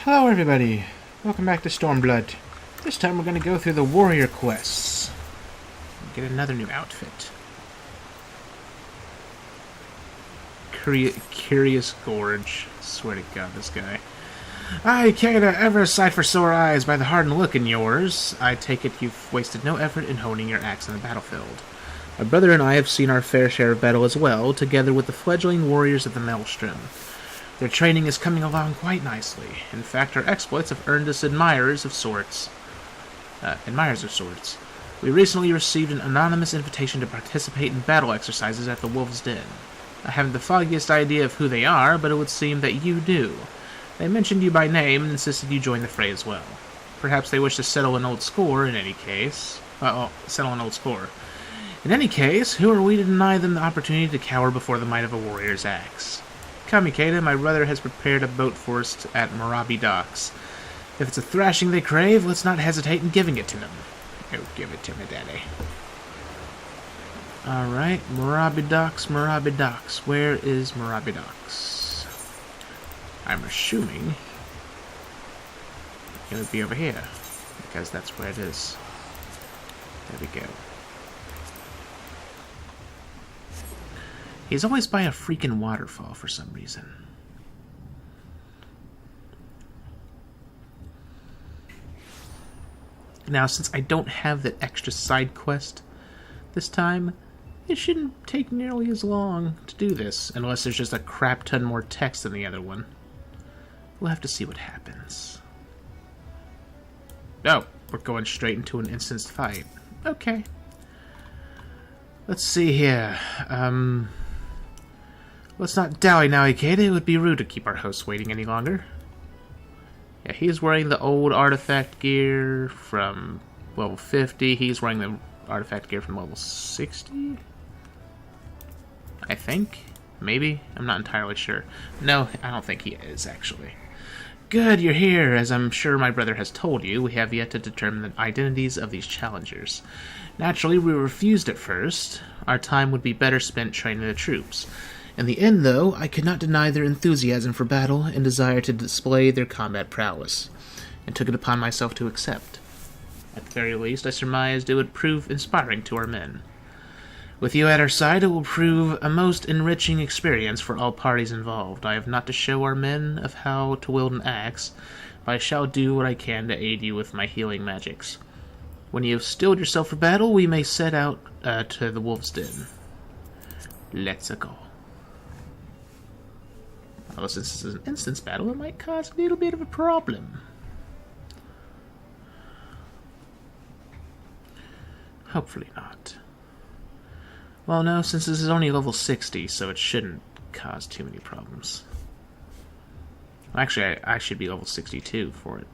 Hello everybody, welcome back to Stormblood. This time we're going to go through the warrior quests. Get another new outfit. Curious Gorge. Swear to God, this guy. Aye, Kata, ever a sight for sore eyes by the hardened look in yours. I take it you've wasted no effort in honing your axe on the battlefield. My brother and I have seen our fair share of battle as well, together with the fledgling warriors of the Maelstrom. Their training is coming along quite nicely. In fact, our exploits have earned us admirers of sorts. We recently received an anonymous invitation to participate in battle exercises at the Wolf's Den. I haven't the foggiest idea of who they are, but it would seem that you do. They mentioned you by name and insisted you join the fray as well. Perhaps they wish to settle an old score in any case. In any case, who are we to deny them the opportunity to cower before the might of a warrior's axe? Come, Ikeda, my brother has prepared a boat for us at Murabi Docks. If it's a thrashing they crave, let's not hesitate in giving it to them. Oh, give it to me, Daddy. Alright, Murabi Docks. Where is Murabi Docks? I'm assuming it would be over here, because that's where it is. There we go. He's always by a freaking waterfall for some reason. Now, since I don't have that extra side quest this time, it shouldn't take nearly as long to do this, unless there's just a crap ton more text than the other one. We'll have to see what happens. Oh, we're going straight into an instanced fight. Okay. Let's see here. Let's not dally now, Ikeda. It would be rude to keep our host waiting any longer. Yeah, he's wearing the old artifact gear from level 50. He's wearing the artifact gear from level 60? I think? Maybe? I'm not entirely sure. No, I don't think he is, actually. Good, you're here. As I'm sure my brother has told you, we have yet to determine the identities of these challengers. Naturally, we refused at first. Our time would be better spent training the troops. In the end, though, I could not deny their enthusiasm for battle and desire to display their combat prowess, and took it upon myself to accept. At the very least, I surmised it would prove inspiring to our men. With you at our side, it will prove a most enriching experience for all parties involved. I have not to show our men of how to wield an axe, but I shall do what I can to aid you with my healing magics. When you have steeled yourself for battle, we may set out to the Wolf's Den. Let's go. Although since this is an instance battle, it might cause a little bit of a problem. Hopefully not. Well, no, since this is only level 60, so it shouldn't cause too many problems. Actually, I should be level 62 for it.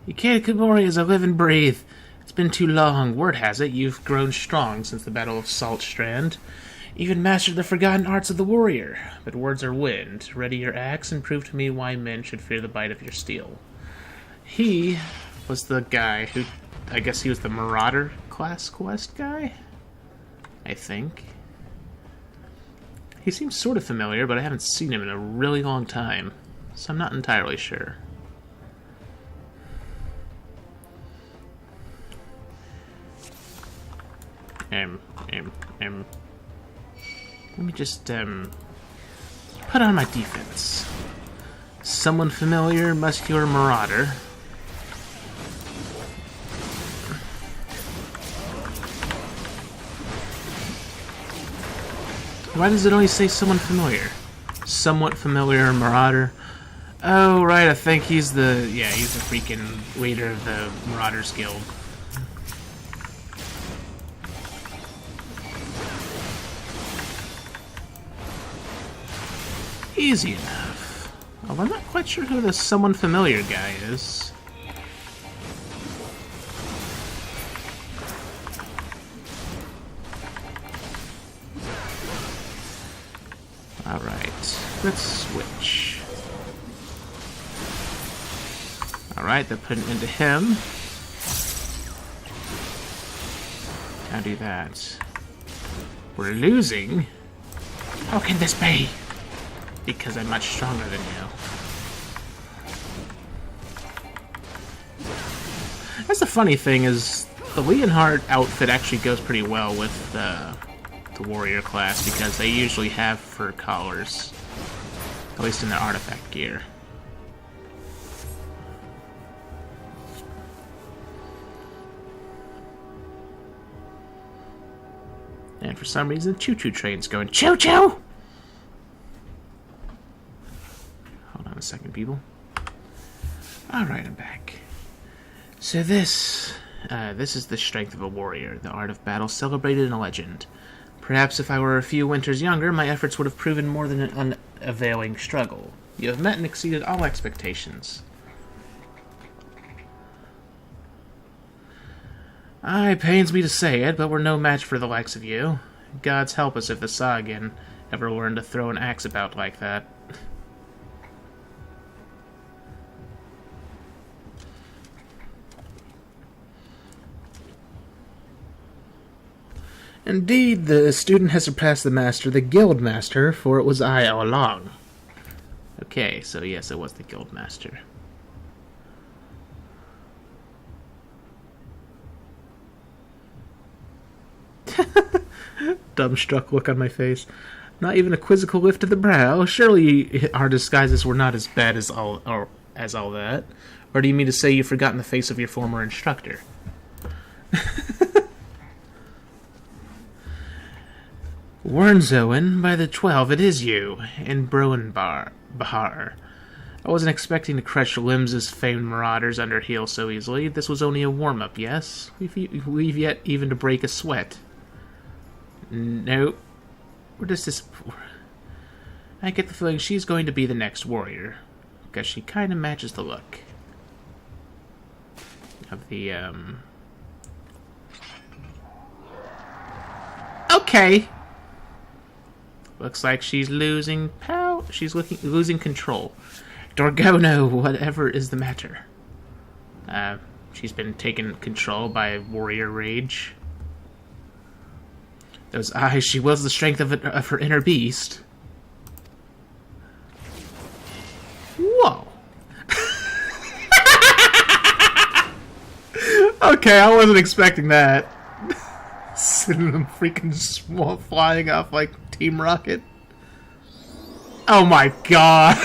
Ikeda Komori is a live and breathe. It's been too long. Word has it you've grown strong since the Battle of Salt Strand. Even mastered the forgotten arts of the warrior. But words are wind. Ready your axe and prove to me why men should fear the bite of your steel. He was the guy who... I guess he was the Marauder class quest guy? I think. He seems sort of familiar, but I haven't seen him in a really long time. So I'm not entirely sure. Let me just, put on my defense. Someone familiar, muscular marauder. Why does it only say someone familiar? Somewhat familiar marauder. Oh, right, I think he's the, he's the freaking leader of the Marauders Guild. Easy enough. Although I'm not quite sure who the someone familiar guy is. Alright, let's switch. Alright, they're putting into him. I'll do that. We're losing? How can this be? Because I'm much stronger than you. That's the funny thing is, the Leonhardt outfit actually goes pretty well with the warrior class because they usually have fur collars, at least in their artifact gear. And for some reason, the choo-choo train's going choo-choo! Hold on a second, people. Alright, I'm back. So this is the strength of a warrior, the art of battle celebrated in a legend. Perhaps if I were a few winters younger, my efforts would have proven more than an unavailing struggle. You have met and exceeded all expectations. It pains me to say it, but we're no match for the likes of you. Gods help us if the Saiyan ever learned to throw an axe about like that. Indeed, the student has surpassed the master, the guild master, for it was I all along. Okay, so yes, it was the guild master. Dumbstruck look on my face. Not even a quizzical lift of the brow. Surely our disguises were not as bad as all that. Or do you mean to say you've forgotten the face of your former instructor? Wernzoen, by the 12, it is you, in Bahar. I wasn't expecting to crush limbs as famed marauders under heel so easily. This was only a warm-up, yes? We've yet even to break a sweat. Nope. We're just I get the feeling she's going to be the next warrior. Because she kind of matches the look. Of the, Okay! Looks like she's losing power. She's losing control. Dorgono, whatever is the matter? She's been taken control by warrior rage. Those eyes, she wills the strength of her inner beast. Whoa. Okay, I wasn't expecting that. Sending them freaking small flying off like Team Rocket. Oh my god.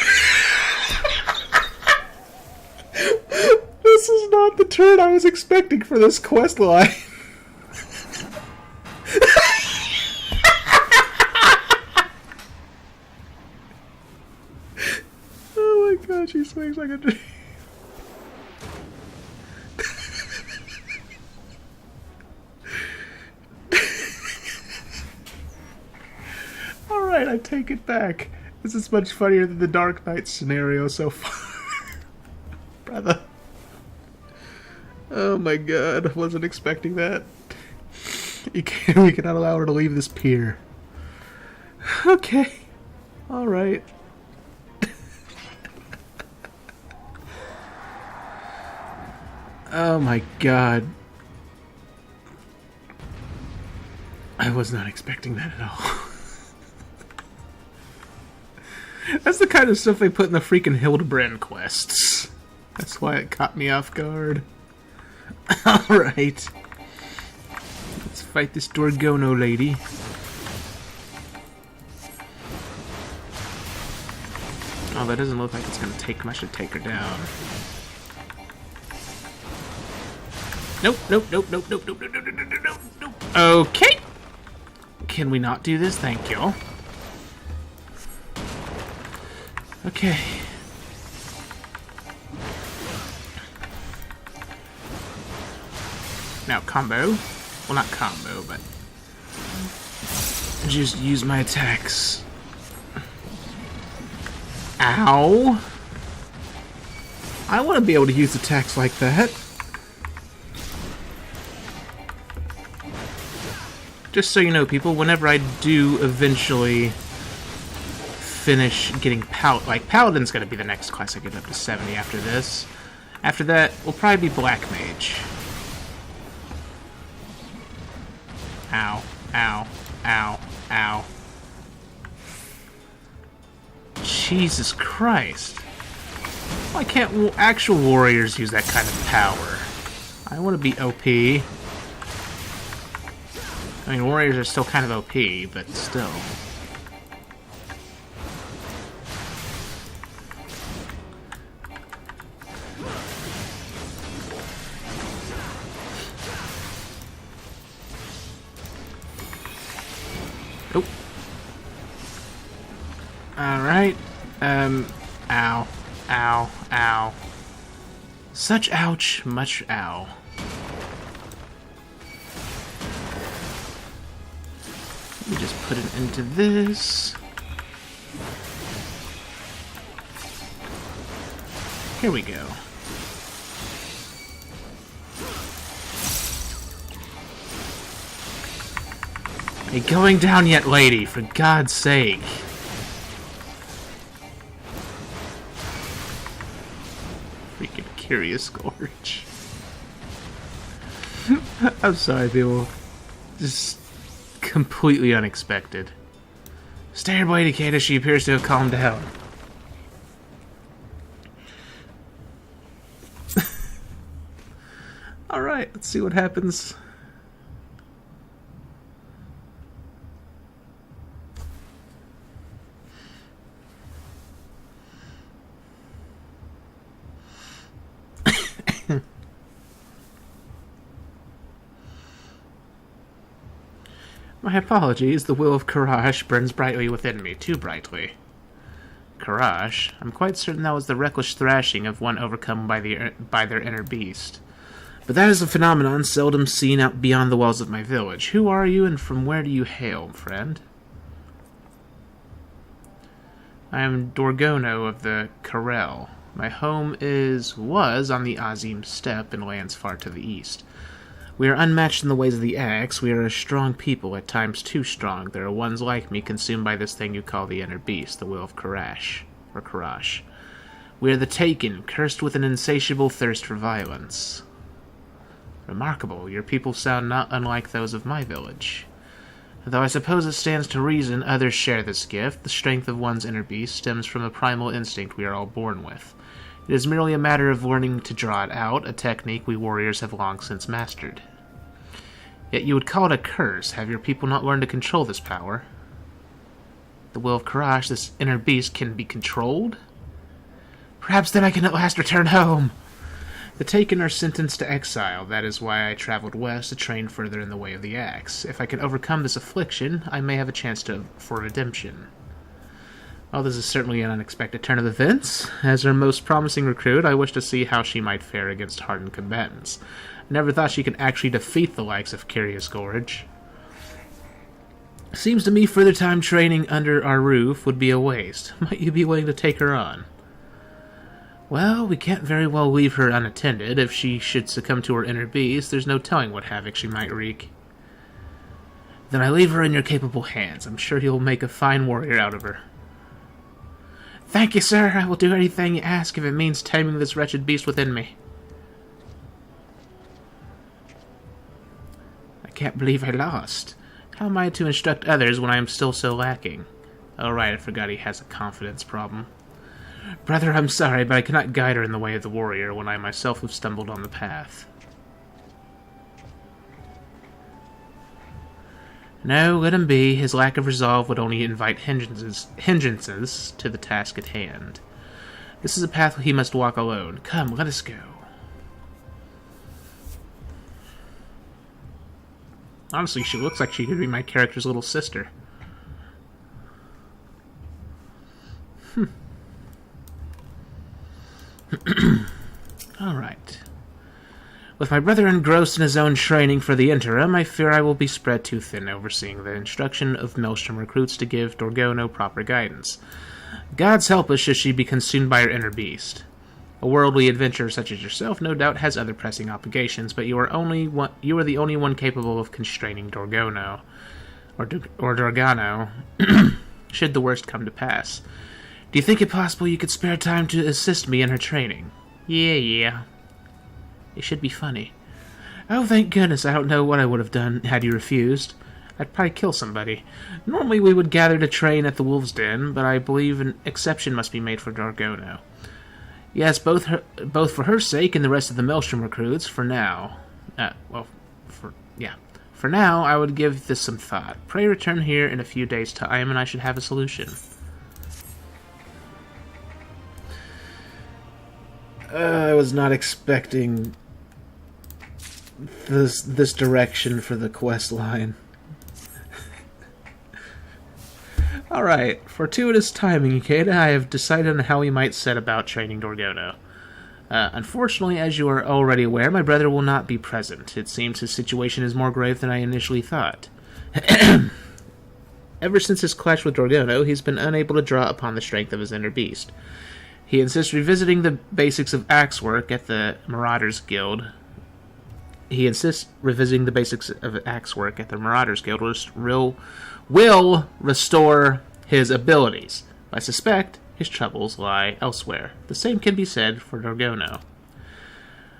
This is not the turn I was expecting for this quest line. Oh my god, she swings like a dream. Alright, I take it back. This is much funnier than the Dark Knight scenario so far. Brother. Oh my god, I wasn't expecting that. We cannot allow her to leave this pier. Okay. Alright. Oh my god. I was not expecting that at all. That's the kind of stuff they put in the freaking Hildebrand quests. That's why it caught me off guard. Alright. Let's fight this Dorgono lady. Oh, that doesn't look like it's gonna take much to take her down. Nope, nope, nope, nope, nope, nope, nope, nope, nope, nope, nope, nope. Okay. Can we not do this? Thank you. Okay. Now combo. Well, not combo, but just use my attacks. Ow! I want to be able to use attacks like that. Just so you know, people, whenever I do eventually finish getting Paladin's gonna be the next class I get up to 70 after this. After that, will probably be Black Mage. Ow, ow, ow, ow. Jesus Christ. Why can't actual warriors use that kind of power? I want to be OP. I mean, warriors are still kind of OP, but still. Oh. Alright. Ow. Ow. Ow. Such ouch, much ow. Let me just put it into this. Here we go. Are you going down yet, lady? For God's sake. Freaking Curious Gorge. I'm sorry, people. Just completely unexpected. Stay away, Takeda. She appears to have calmed down. Alright, let's see what happens. My apologies, the will of Karash burns brightly within me, too brightly. Karash? I'm quite certain that was the reckless thrashing of one overcome by their inner beast. But that is a phenomenon seldom seen out beyond the walls of my village. Who are you, and from where do you hail, friend? I am Dorgono of the Karel. My home was on the Azim Steppe in lands far to the east. We are unmatched in the ways of the axe. We are a strong people, at times too strong. There are ones like me consumed by this thing you call the inner beast, the will of Karash. We are the Taken, cursed with an insatiable thirst for violence. Remarkable. Your people sound not unlike those of my village. Though I suppose it stands to reason others share this gift, the strength of one's inner beast stems from a primal instinct we are all born with. It is merely a matter of learning to draw it out, a technique we warriors have long since mastered. Yet you would call it a curse. Have your people not learned to control this power? The will of Karash, this inner beast, can be controlled? Perhaps then I can at last return home! The Taken are sentenced to exile. That is why I traveled west to train further in the way of the axe. If I can overcome this affliction, I may have a chance for redemption. Well, this is certainly an unexpected turn of events. As her most promising recruit, I wish to see how she might fare against hardened combatants. I never thought she could actually defeat the likes of Curious Gorge. Seems to me further time training under our roof would be a waste. Might you be willing to take her on? Well, we can't very well leave her unattended. If she should succumb to her inner beast, there's no telling what havoc she might wreak. Then I leave her in your capable hands. I'm sure you'll make a fine warrior out of her. Thank you, sir. I will do anything you ask if it means taming this wretched beast within me. I can't believe I lost. How am I to instruct others when I am still so lacking? Oh, right, I forgot he has a confidence problem. Brother, I'm sorry, but I cannot guide her in the way of the warrior when I myself have stumbled on the path. No, let him be. His lack of resolve would only invite hindrances to the task at hand. This is a path he must walk alone. Come, let us go. Honestly, she looks like she could be my character's little sister. Alright. With my brother engrossed in his own training for the interim, I fear I will be spread too thin overseeing the instruction of Maelstrom recruits to give Dorgono proper guidance. Gods help us should she be consumed by her inner beast. A worldly adventurer such as yourself no doubt has other pressing obligations, but you are the only one capable of constraining Dorgono, or Dorgano, should the worst come to pass. Do you think it possible you could spare time to assist me in her training? Yeah. It should be funny. Oh, thank goodness, I don't know what I would have done had you refused. I'd probably kill somebody. Normally we would gather to train at the Wolf's Den, but I believe an exception must be made for Dorgono. Yes, both for her sake and the rest of the Maelstrom recruits, for now. For now, I would give this some thought. Pray return here in a few days' time, and I should have a solution. I was not expecting this direction for the quest line. Alright, fortuitous timing, Ikeda. I have decided on how we might set about training Dorgono. Unfortunately, as you are already aware, my brother will not be present. It seems his situation is more grave than I initially thought. Ever since his clash with Dorgono, he's been unable to draw upon the strength of his inner beast. He insists revisiting the basics of axe work at the Marauders Guild. Will restore his abilities. I suspect his troubles lie elsewhere. The same can be said for Dorgono.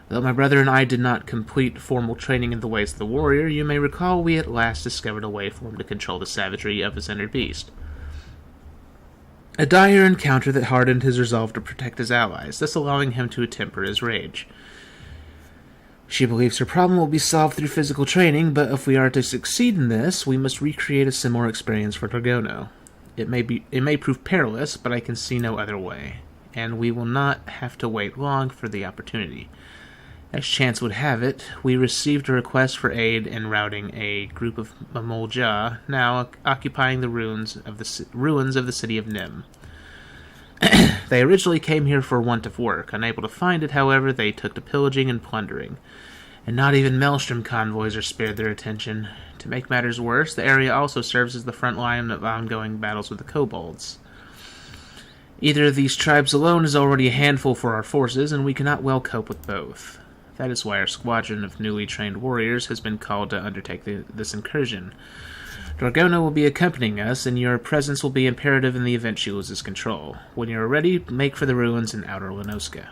Though my brother and I did not complete formal training in the ways of the warrior, you may recall we at last discovered a way for him to control the savagery of his inner beast. A dire encounter that hardened his resolve to protect his allies, thus allowing him to temper his rage. She believes her problem will be solved through physical training, but if we are to succeed in this, we must recreate a similar experience for Dorgono. It may prove perilous, but I can see no other way, and we will not have to wait long for the opportunity. As chance would have it, we received a request for aid in routing a group of Mamolja, now occupying the ruins of the city of Nim. They originally came here for want of work. Unable to find it, however, they took to pillaging and plundering. And not even Maelstrom convoys are spared their attention. To make matters worse, the area also serves as the front line of ongoing battles with the kobolds. Either of these tribes alone is already a handful for our forces, and we cannot well cope with both. That is why our squadron of newly trained warriors has been called to undertake this incursion. Dorgono will be accompanying us, and your presence will be imperative in the event she loses control. When you are ready, make for the ruins in Outer Lenoska.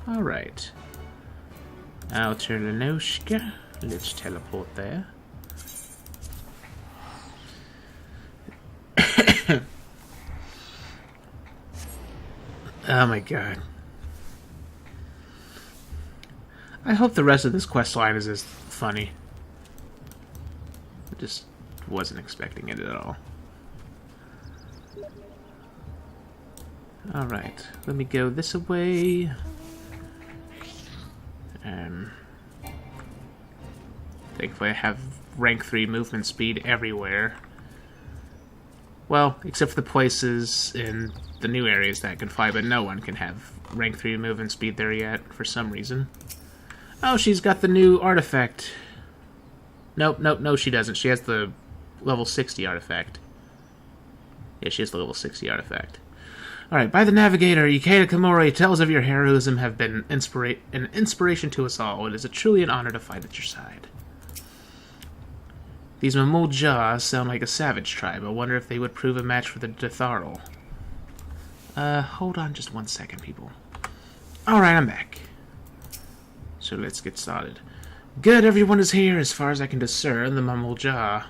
Alright. Outer Lenoska. Let's teleport there. Oh my god. I hope the rest of this quest line is as funny. I just wasn't expecting it at all. Alright, let me go this way. Thankfully I have rank 3 movement speed everywhere. Well, except for the places in the new areas that can fly, but no one can have rank 3 movement speed there yet, for some reason. Oh, she's got the new artifact. Nope, no, she doesn't. She has the level 60 artifact. Yeah, she has the level 60 artifact. Alright, by the Navigator, Ikeda Komori, tales of your heroism have been an inspiration to us all. It is truly an honor to fight at your side. These Mamolja sound like a savage tribe. I wonder if they would prove a match for the Detharl. Hold on just 1 second, people. Alright, I'm back. So let's get started. Good, everyone is here. As far as I can discern, the Mamolja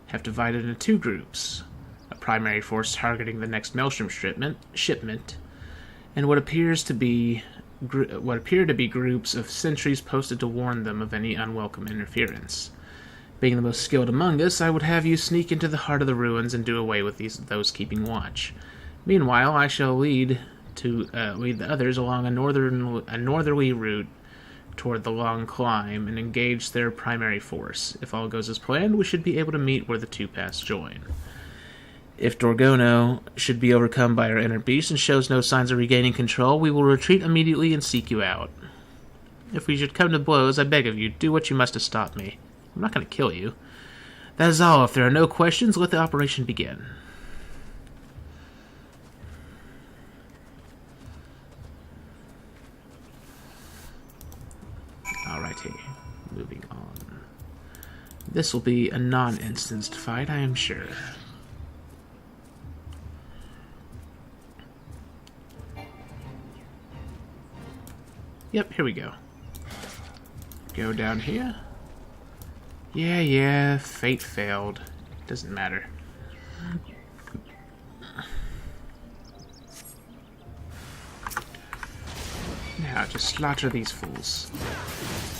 have divided into 2 groups. A primary force targeting the next Maelstrom shipment, and what appear to be groups of sentries posted to warn them of any unwelcome interference. Being the most skilled among us, I would have you sneak into the heart of the ruins and do away with those keeping watch. Meanwhile, I shall lead the others along a northerly route toward the long climb and engage their primary force. If all goes as planned, we should be able to meet where the 2 paths join. If Dorgono should be overcome by our inner beast and shows no signs of regaining control, we will retreat immediately and seek you out. If we should come to blows, I beg of you, do what you must to stop me. I'm not going to kill you. That is all. If there are no questions, let the operation begin. Alrighty, moving on. This will be a non-instanced fight, I am sure. Yep, here we go. Go down here. Yeah, fate failed. Doesn't matter. Now, just slaughter these fools.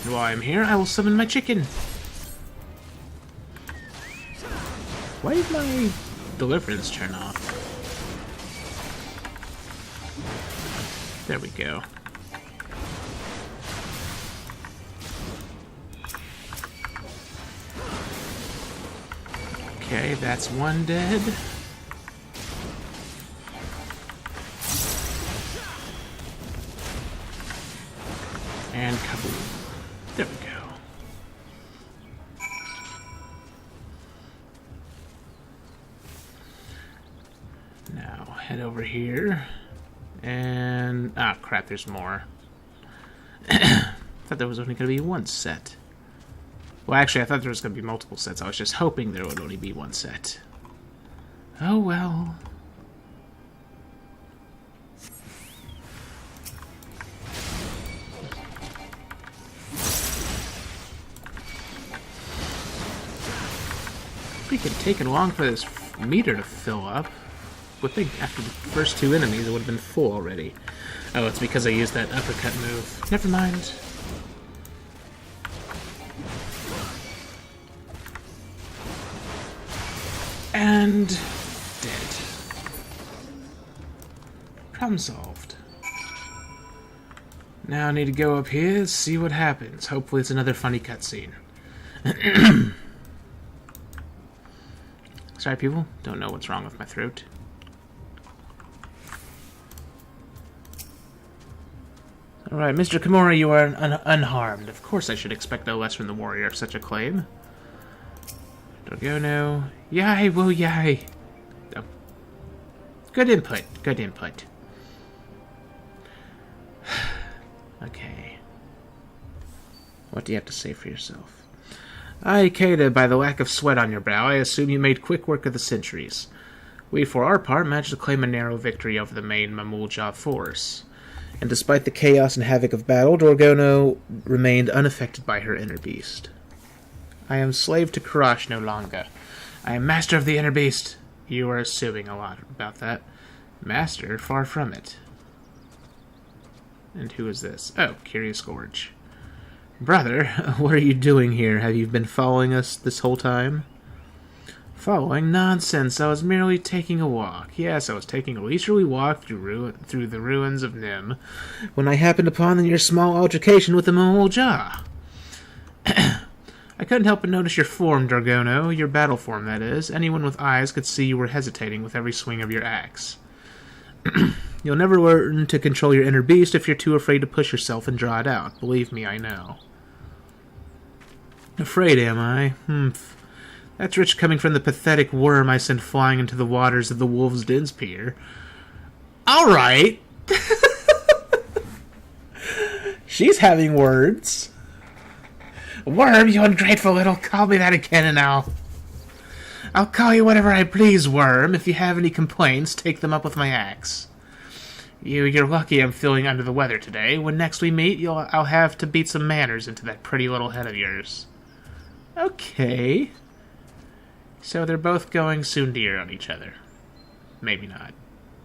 And while I'm here, I will summon my chicken. Why did my deliverance turn off? There we go. Okay, that's one dead. And kaboom. There we go. Now, head over here. And... ah, crap, there's more. Thought there was only going to be one set. Well, actually, I thought there was going to be multiple sets. I was just hoping there would only be one set. Oh, well. Freaking taking long for this meter to fill up. Would think after the first two enemies it would have been full already. Oh, it's because I used that uppercut move. Never mind. And dead. Problem solved. Now I need to go up here, see what happens. Hopefully it's another funny cutscene. Sorry, people. Don't know what's wrong with my throat. Alright, Mr. Kimura, you are unharmed. Of course I should expect no less from the warrior of such a claim. Dragono. Yay, woo, yay. Oh. Good input. Good input. Okay. What do you have to say for yourself? Ikeda, by the lack of sweat on your brow, I assume you made quick work of the sentries. We, for our part, managed to claim a narrow victory over the main Mamulja force. And despite the chaos and havoc of battle, Dorgono remained unaffected by her inner beast. I am slave to Karash no longer. I am master of the inner beast. You are assuming a lot about that. Master? Far from it. And who is this? Oh, Curious Gorge. Brother, what are you doing here? Have you been following us this whole time? Following? Nonsense. I was merely taking a walk. Yes, I was taking a leisurely walk through the ruins of Nim, when I happened upon your small altercation with the Mamulja. I couldn't help but notice your form, Dragono. Your battle form, that is. Anyone with eyes could see you were hesitating with every swing of your axe. You'll never learn to control your inner beast if you're too afraid to push yourself and draw it out. Believe me, I know. Afraid, am I? Humph. That's rich coming from the pathetic worm I sent flying into the waters of the Wolves' Den's Pier. Alright! She's having words. Worm, you ungrateful little... Call me that again and I'll call you whatever I please, Worm. If you have any complaints, take them up with my axe. You're lucky I'm feeling under the weather today. When next we meet, I'll have to beat some manners into that pretty little head of yours. Okay. So they're both going soon-dear on each other. Maybe not.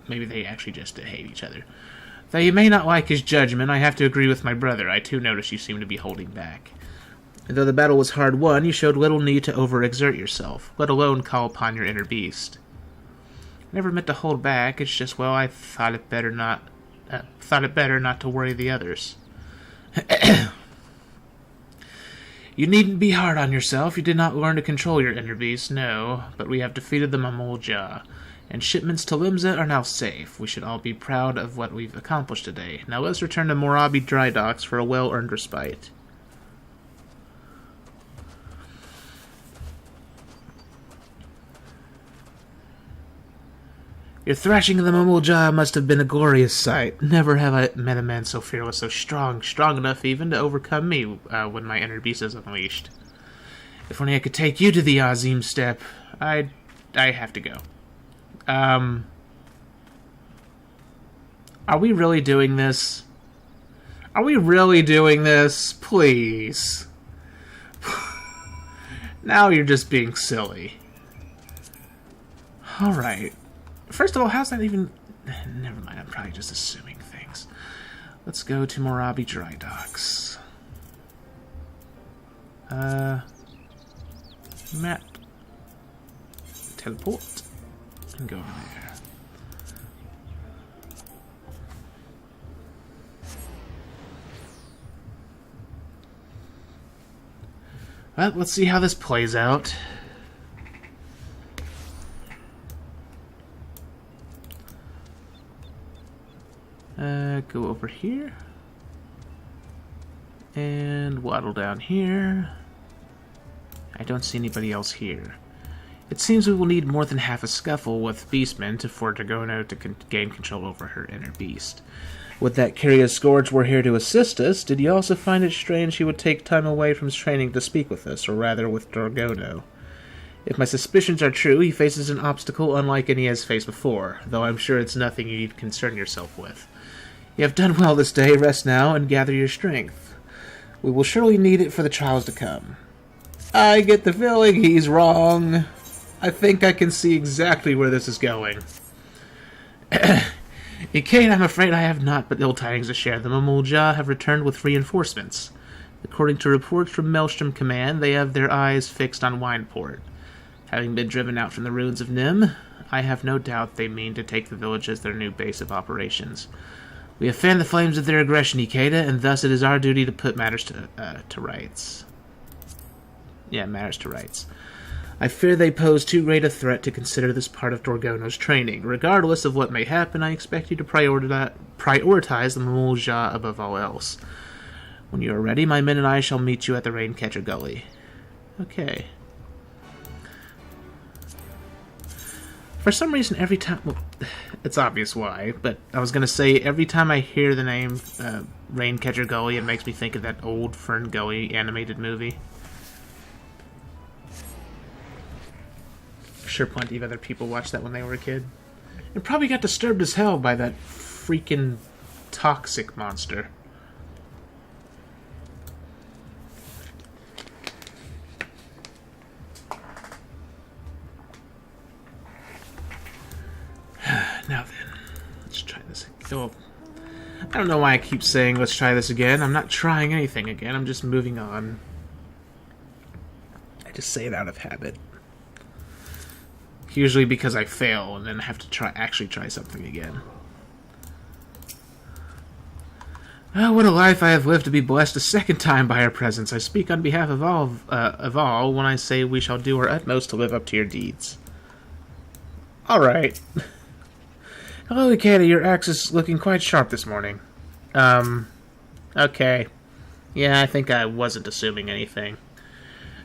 Maybe they actually just hate each other. Though you may not like his judgment, I have to agree with my brother. I too notice you seem to be holding back. And though the battle was hard won, you showed little need to overexert yourself, let alone call upon your inner beast. Never meant to hold back. It's just, well, I thought it better not to worry the others. You needn't be hard on yourself. You did not learn to control your inner beast, no. But we have defeated the Mamulja, and shipments to Limsa are now safe. We should all be proud of what we've accomplished today. Now let's return to Morabi Dry Docks for a well-earned respite. Your thrashing of the Mamulja must have been a glorious sight. Never have I met a man so fearless, so strong enough even to overcome me when my inner beast is unleashed. If only I could take you to the Azim Step. I have to go. Are we really doing this? Are we really doing this? Please. Now you're just being silly. Alright. First of all, how's that even... Never mind, I'm probably just assuming things. Let's go to Morabi Dry Docks. Map. Teleport. And go over there. Well, let's see how this plays out. Go over here. And waddle down here. I don't see anybody else here. It seems we will need more than half a scuffle with beastmen for Dragono to gain control over her inner beast. Would that Curious Scourge were here to assist us, did you also find it strange he would take time away from his training to speak with us, or rather with Dragono? If my suspicions are true, he faces an obstacle unlike any he has faced before, though I'm sure it's nothing you need to concern yourself with. You have done well this day. Rest now and gather your strength. We will surely need it for the trials to come. I get the feeling he's wrong. I think I can see exactly where this is going. Ikane, I'm afraid I have not but ill tidings to share. The Mamulja have returned with reinforcements. According to reports from Maelstrom Command, they have their eyes fixed on Wineport. Having been driven out from the ruins of Nim, I have no doubt they mean to take the village as their new base of operations. We have fanned the flames of their aggression, Ikeda, and thus it is our duty to put matters to rights. Yeah, matters to rights. I fear they pose too great a threat to consider this part of Dorgono's training. Regardless of what may happen, I expect you to prioritize the Mamulja above all else. When you are ready, my men and I shall meet you at the Raincatcher Gully. Okay. For some reason, every time... Well, it's obvious why, but I was going to say, every time I hear the name Raincatcher Gully, it makes me think of that old Fern Gully animated movie. I'm sure plenty of other people watched that when they were a kid. And probably got disturbed as hell by that freaking toxic monster. Now then, let's try this again. Oh, I don't know why I keep saying let's try this again. I'm not trying anything again. I'm just moving on. I just say it out of habit. Usually because I fail and then have to actually try something again. Oh, what a life I have lived to be blessed a second time by her presence. I speak on behalf of all when I say we shall do our utmost to live up to your deeds. Alright. Hello, Ikeda. Your axe is looking quite sharp this morning. Okay. Yeah, I think I wasn't assuming anything.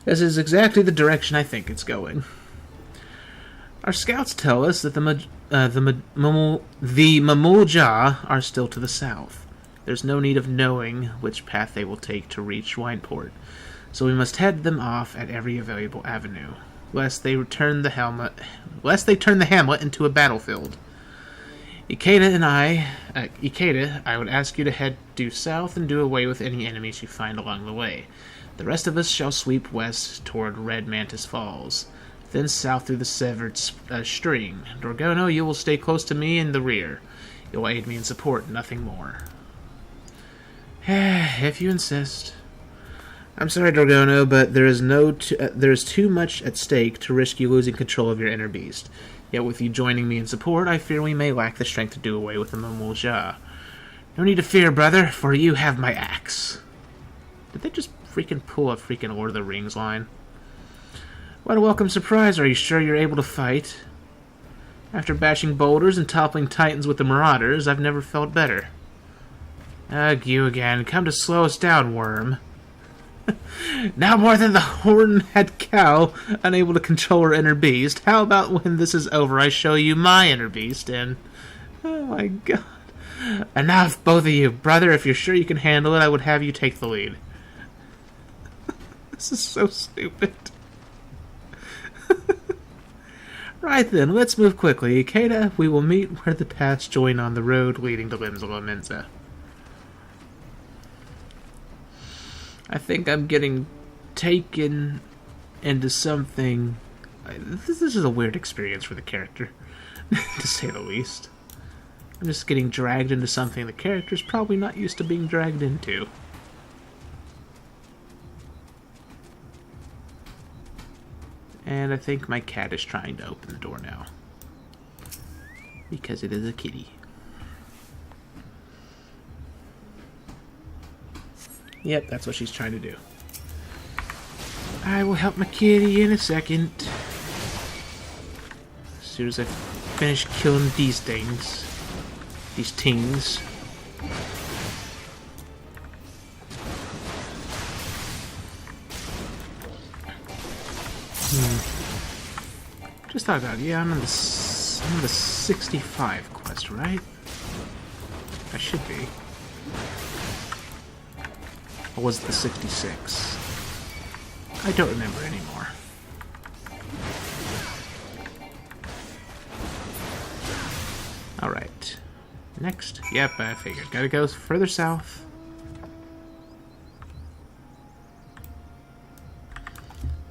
This is exactly the direction I think it's going. Our scouts tell us that the Mamulja are still to the south. There's no need of knowing which path they will take to reach Wineport, so we must head them off at every available avenue, lest they turn the hamlet into a battlefield. Ikeda, I would ask you to head due south and do away with any enemies you find along the way. The rest of us shall sweep west toward Red Mantis Falls, then south through the Severed Stream. Dorgono, you will stay close to me in the rear. You'll aid me in support, nothing more. If you insist. I'm sorry, Dorgono, but there is too much at stake to risk you losing control of your inner beast. Yet with you joining me in support, I fear we may lack the strength to do away with the Mamulja. No need to fear, brother, for you have my axe. Did they just freaking pull a freaking Lord of the Rings line? What a welcome surprise. Are you sure you're able to fight? After bashing boulders and toppling titans with the Marauders, I've never felt better. Ugh, you again. Come to slow us down, worm. Now more than the horn-head cow, unable to control her inner beast. How about when this is over, I show you my inner beast, and... Oh my god. Enough, both of you. Brother, if you're sure you can handle it, I would have you take the lead. This is so stupid. Right then, let's move quickly. Ikeda, we will meet where the paths join on the road leading to Limsala Mensa. I think I'm getting taken into something... This is a weird experience for the character, to say the least. I'm just getting dragged into something the character's probably not used to being dragged into. And I think my cat is trying to open the door now. Because it is a kitty. Yep, that's what she's trying to do. I will help my kitty in a second. As soon as I finish killing these things. These tings. Just thought about it. Yeah, I'm on the 65 quest, right? I should be. Or was it the 66? I don't remember anymore. Alright. Next. Yep, I figured. Gotta go further south.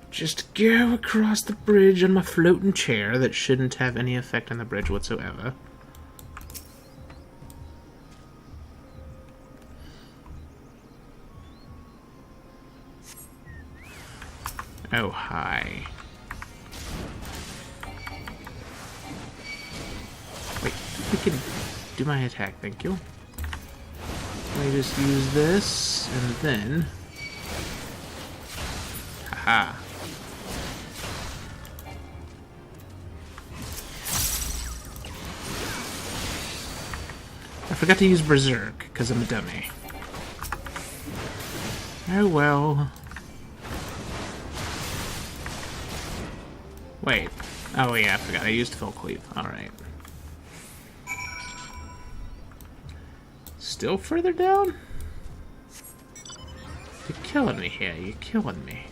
Just go across the bridge on my floating chair that shouldn't have any effect on the bridge whatsoever. Oh, hi. Wait, we can do my attack, thank you. Let me just use this, and then... Haha. I forgot to use Berserk, because I'm a dummy. Oh well. Wait. Oh yeah, I forgot. I used Full Cleave. Alright. Still further down? You're killing me here. You're killing me.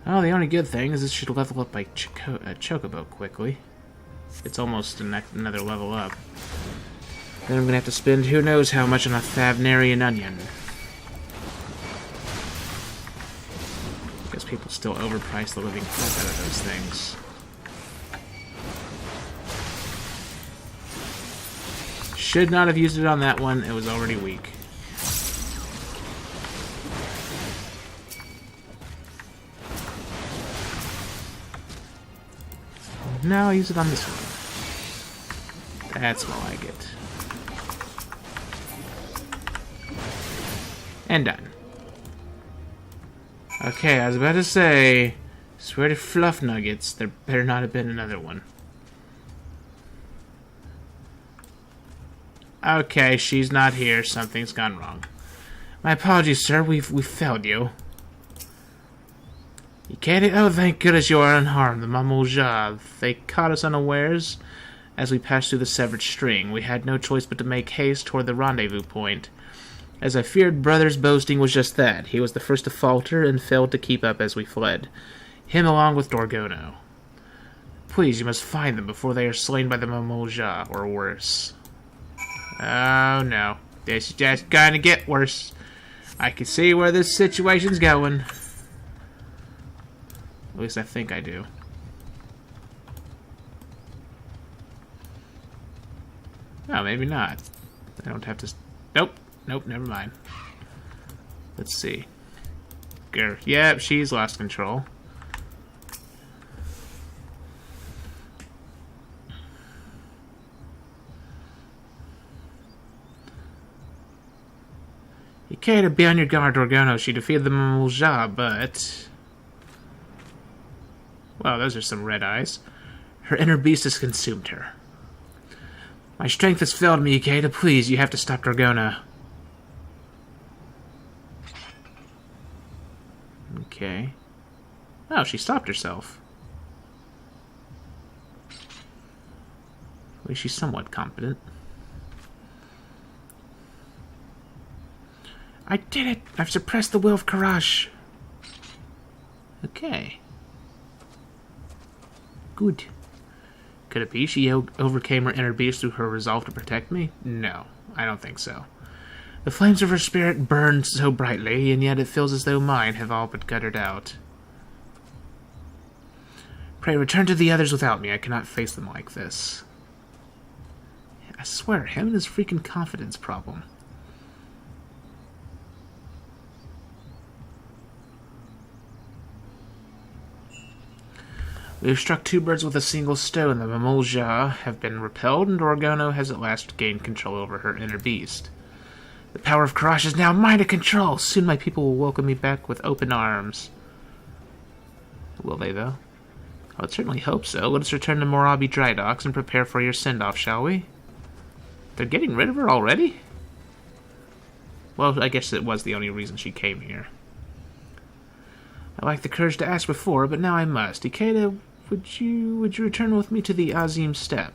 Oh, the only good thing is this should level up my Chocobo quickly. It's almost another level up. Then I'm gonna have to spend who knows how much on a Thavnarian onion. Because people still overprice the living crap out of those things. Should not have used it on that one, it was already weak. Now I'll use it on this one. That's more like it. And done. Okay, I was about to say, swear to fluff nuggets, there better not have been another one. Okay, she's not here. Something's gone wrong. My apologies, sir. We've failed you. You can't... Oh, thank goodness you are unharmed. The Mamouja. They caught us unawares as we passed through the severed string. We had no choice but to make haste toward the rendezvous point. As I feared, Brother's boasting was just that. He was the first to falter and failed to keep up as we fled. Him along with Dorgono. Please, you must find them before they are slain by the Mamouja, or worse. Oh, no. This is just gonna get worse. I can see where this situation's going. At least I think I do. Oh, maybe not. I don't have to... Nope. Nope, never mind. Let's see. Grr. Yep, she's lost control. Okay, to be on your guard, Dorgono. She defeated the Mamouja, but... Wow, those are some red eyes. Her inner beast has consumed her. My strength has failed me, Ikeda. Please, you have to stop Dorgono. Okay. Oh, she stopped herself. At least she's somewhat competent. I did it! I've suppressed the will of Karash. Okay. Good. Could it be she overcame her inner beast through her resolve to protect me? No, I don't think so. The flames of her spirit burned so brightly, and yet it feels as though mine have all but guttered out. Pray return to the others without me. I cannot face them like this. I swear, him and his freaking confidence problem. We have struck two birds with a single stone. The Mamulja have been repelled, and Orgono has at last gained control over her inner beast. The power of Karash is now mine to control. Soon my people will welcome me back with open arms. Will they, though? I would certainly hope so. Let us return to Morabi Dry Docks and prepare for your send-off, shall we? They're getting rid of her already? Well, I guess it was the only reason she came here. I lacked the courage to ask before, but now I must. Ikeda, would you return with me to the Azim Steppe?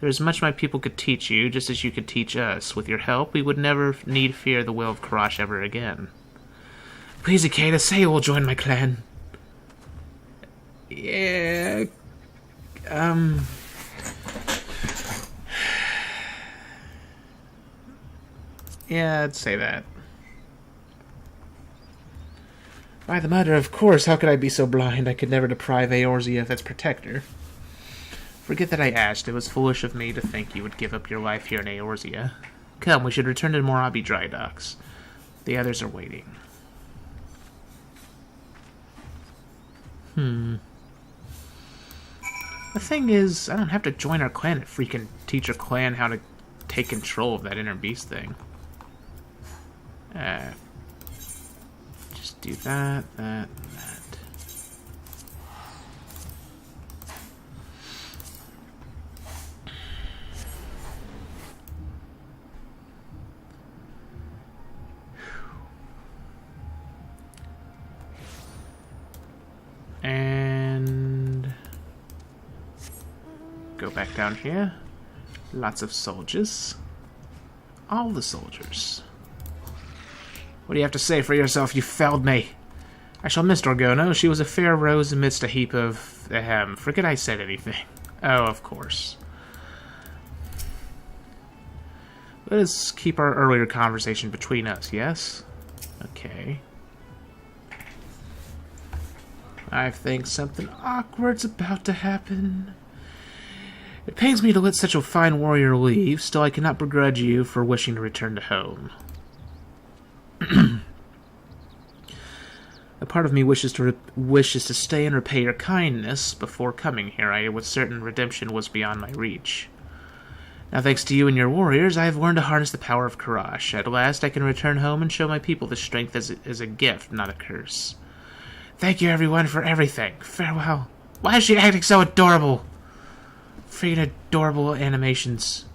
There is much my people could teach you, just as you could teach us. With your help, we would never need fear the will of Karash ever again. Please, Ikeda, say you will join my clan. Yeah... Yeah, I'd say that. By the mother, of course, how could I be so blind? I could never deprive Eorzea of its protector. Forget that I asked. It was foolish of me to think you would give up your life here in Eorzea. Come, we should return to Morabi Dry Docks. The others are waiting. The thing is, I don't have to join our clan to freaking teach our clan how to take control of that inner beast thing. Just do that, that, and that. And go back down here. Lots of soldiers. All the soldiers. What do you have to say for yourself? You failed me. I shall miss Orgono. She was a fair rose amidst a heap of... forget I said anything. Oh, of course. Let us keep our earlier conversation between us, yes? Okay. I think something awkward's about to happen. It pains me to let such a fine warrior leave, still I cannot begrudge you for wishing to return to home. A part of me wishes to stay and repay your kindness. Before coming here, I was certain redemption was beyond my reach. Now, thanks to you and your warriors, I have learned to harness the power of Karash. At last, I can return home and show my people the strength as a gift, not a curse. Thank you, everyone, for everything. Farewell. Why is she acting so adorable? Freaking adorable animations.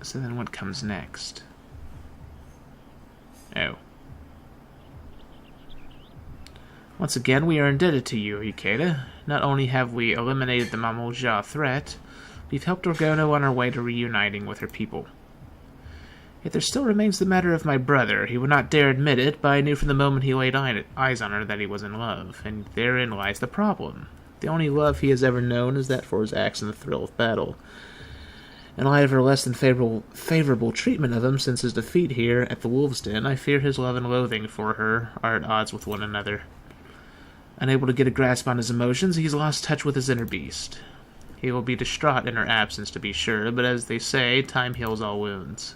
So then what comes next? Oh. Once again, we are indebted to you, Ikeda. Not only have we eliminated the Mamulja threat, we've helped Orgono on our way to reuniting with her people. Yet there still remains the matter of my brother. He would not dare admit it, but I knew from the moment he laid eyes on her that he was in love, and therein lies the problem. The only love he has ever known is that for his axe and the thrill of battle. In light of her less than favorable treatment of him since his defeat here at the Wolves' Den, I fear his love and loathing for her are at odds with one another. Unable to get a grasp on his emotions, he's lost touch with his inner beast. He will be distraught in her absence, to be sure, but as they say, time heals all wounds.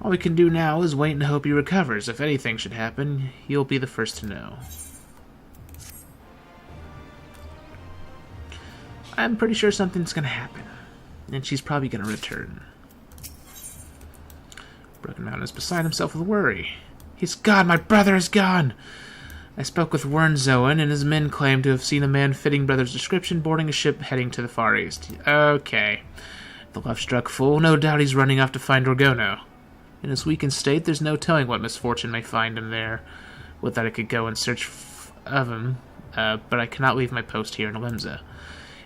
All we can do now is wait and hope he recovers. If anything should happen, you'll be the first to know. I'm pretty sure something's gonna happen. And she's probably going to return. Broken Mountain is beside himself with worry. He's gone! My brother is gone! I spoke with Wernzoen, and his men claim to have seen a man fitting brother's description boarding a ship heading to the Far East. Okay. The love-struck fool. No doubt he's running off to find Orgono. In his weakened state, there's no telling what misfortune may find him there. Would that I could go in search of him, but I cannot leave my post here in Limsa.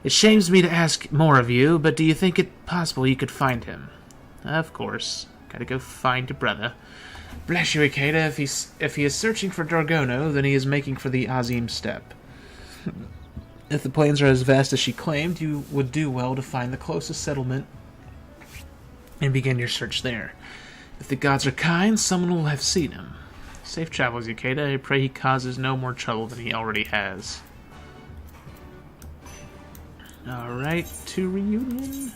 It shames me to ask more of you, but do you think it possible you could find him? Of course. Gotta go find your brother. Bless you, Ikeda. If he is searching for Orgono, then he is making for the Azim Steppe. If the plains are as vast as she claimed, you would do well to find the closest settlement and begin your search there. If the gods are kind, someone will have seen him. Safe travels, Ikeda. I pray he causes no more trouble than he already has. Alright, to reunion.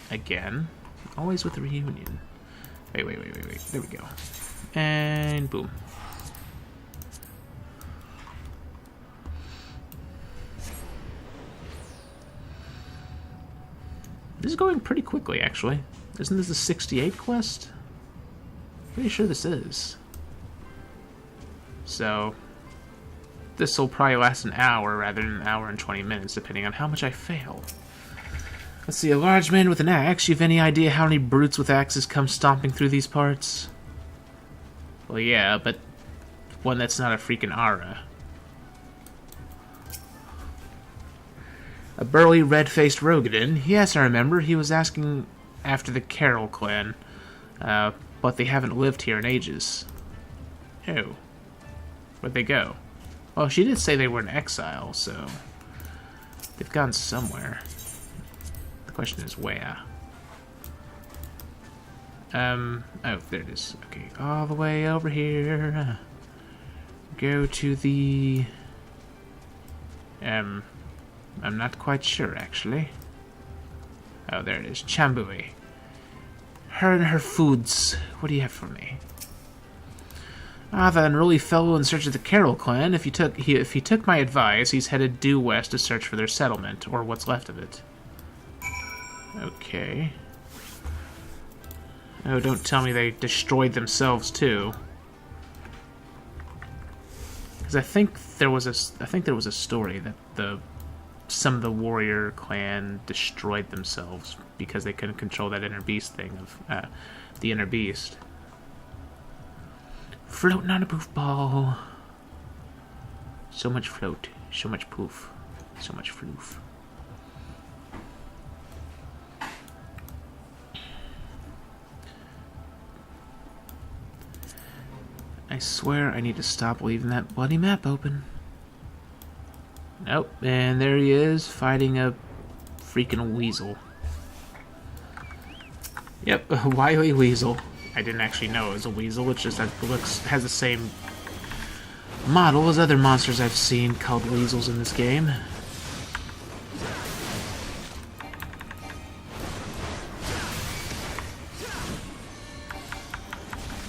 Again. Always with the reunion. Wait. There we go. And boom. This is going pretty quickly, actually. Isn't this the 68 quest? Pretty sure this is. So, this will probably last an hour rather than an hour and 20 minutes, depending on how much I fail. Let's see, a large man with an axe. You have any idea how many brutes with axes come stomping through these parts? Well, yeah, but one that's not a freaking Ara. A burly, red-faced Rogadin. Yes, I remember. He was asking after the Carroll clan. But they haven't lived here in ages. Oh. Where'd they go? Well, she did say they were in exile, so they've gone somewhere. The question is where? Oh, there it is. Okay, all the way over here. Go to the... I'm not quite sure, actually. Oh, there it is. Chambui. Her and her foods. What do you have for me? Ah, the unruly fellow in search of the Carroll clan. If he took my advice, he's headed due west to search for their settlement, or what's left of it. Okay. Oh, don't tell me they destroyed themselves too. Because I think there was a story that some of the warrior clan destroyed themselves because they couldn't control that inner beast thing of the inner beast. Floating on a poof ball. So much float, so much poof, so much floof. I swear I need to stop leaving that bloody map open. Nope, and there he is, fighting a freaking weasel. Yep, a wily weasel. I didn't actually know it was a weasel, it's just that it has the same model as other monsters I've seen called weasels in this game.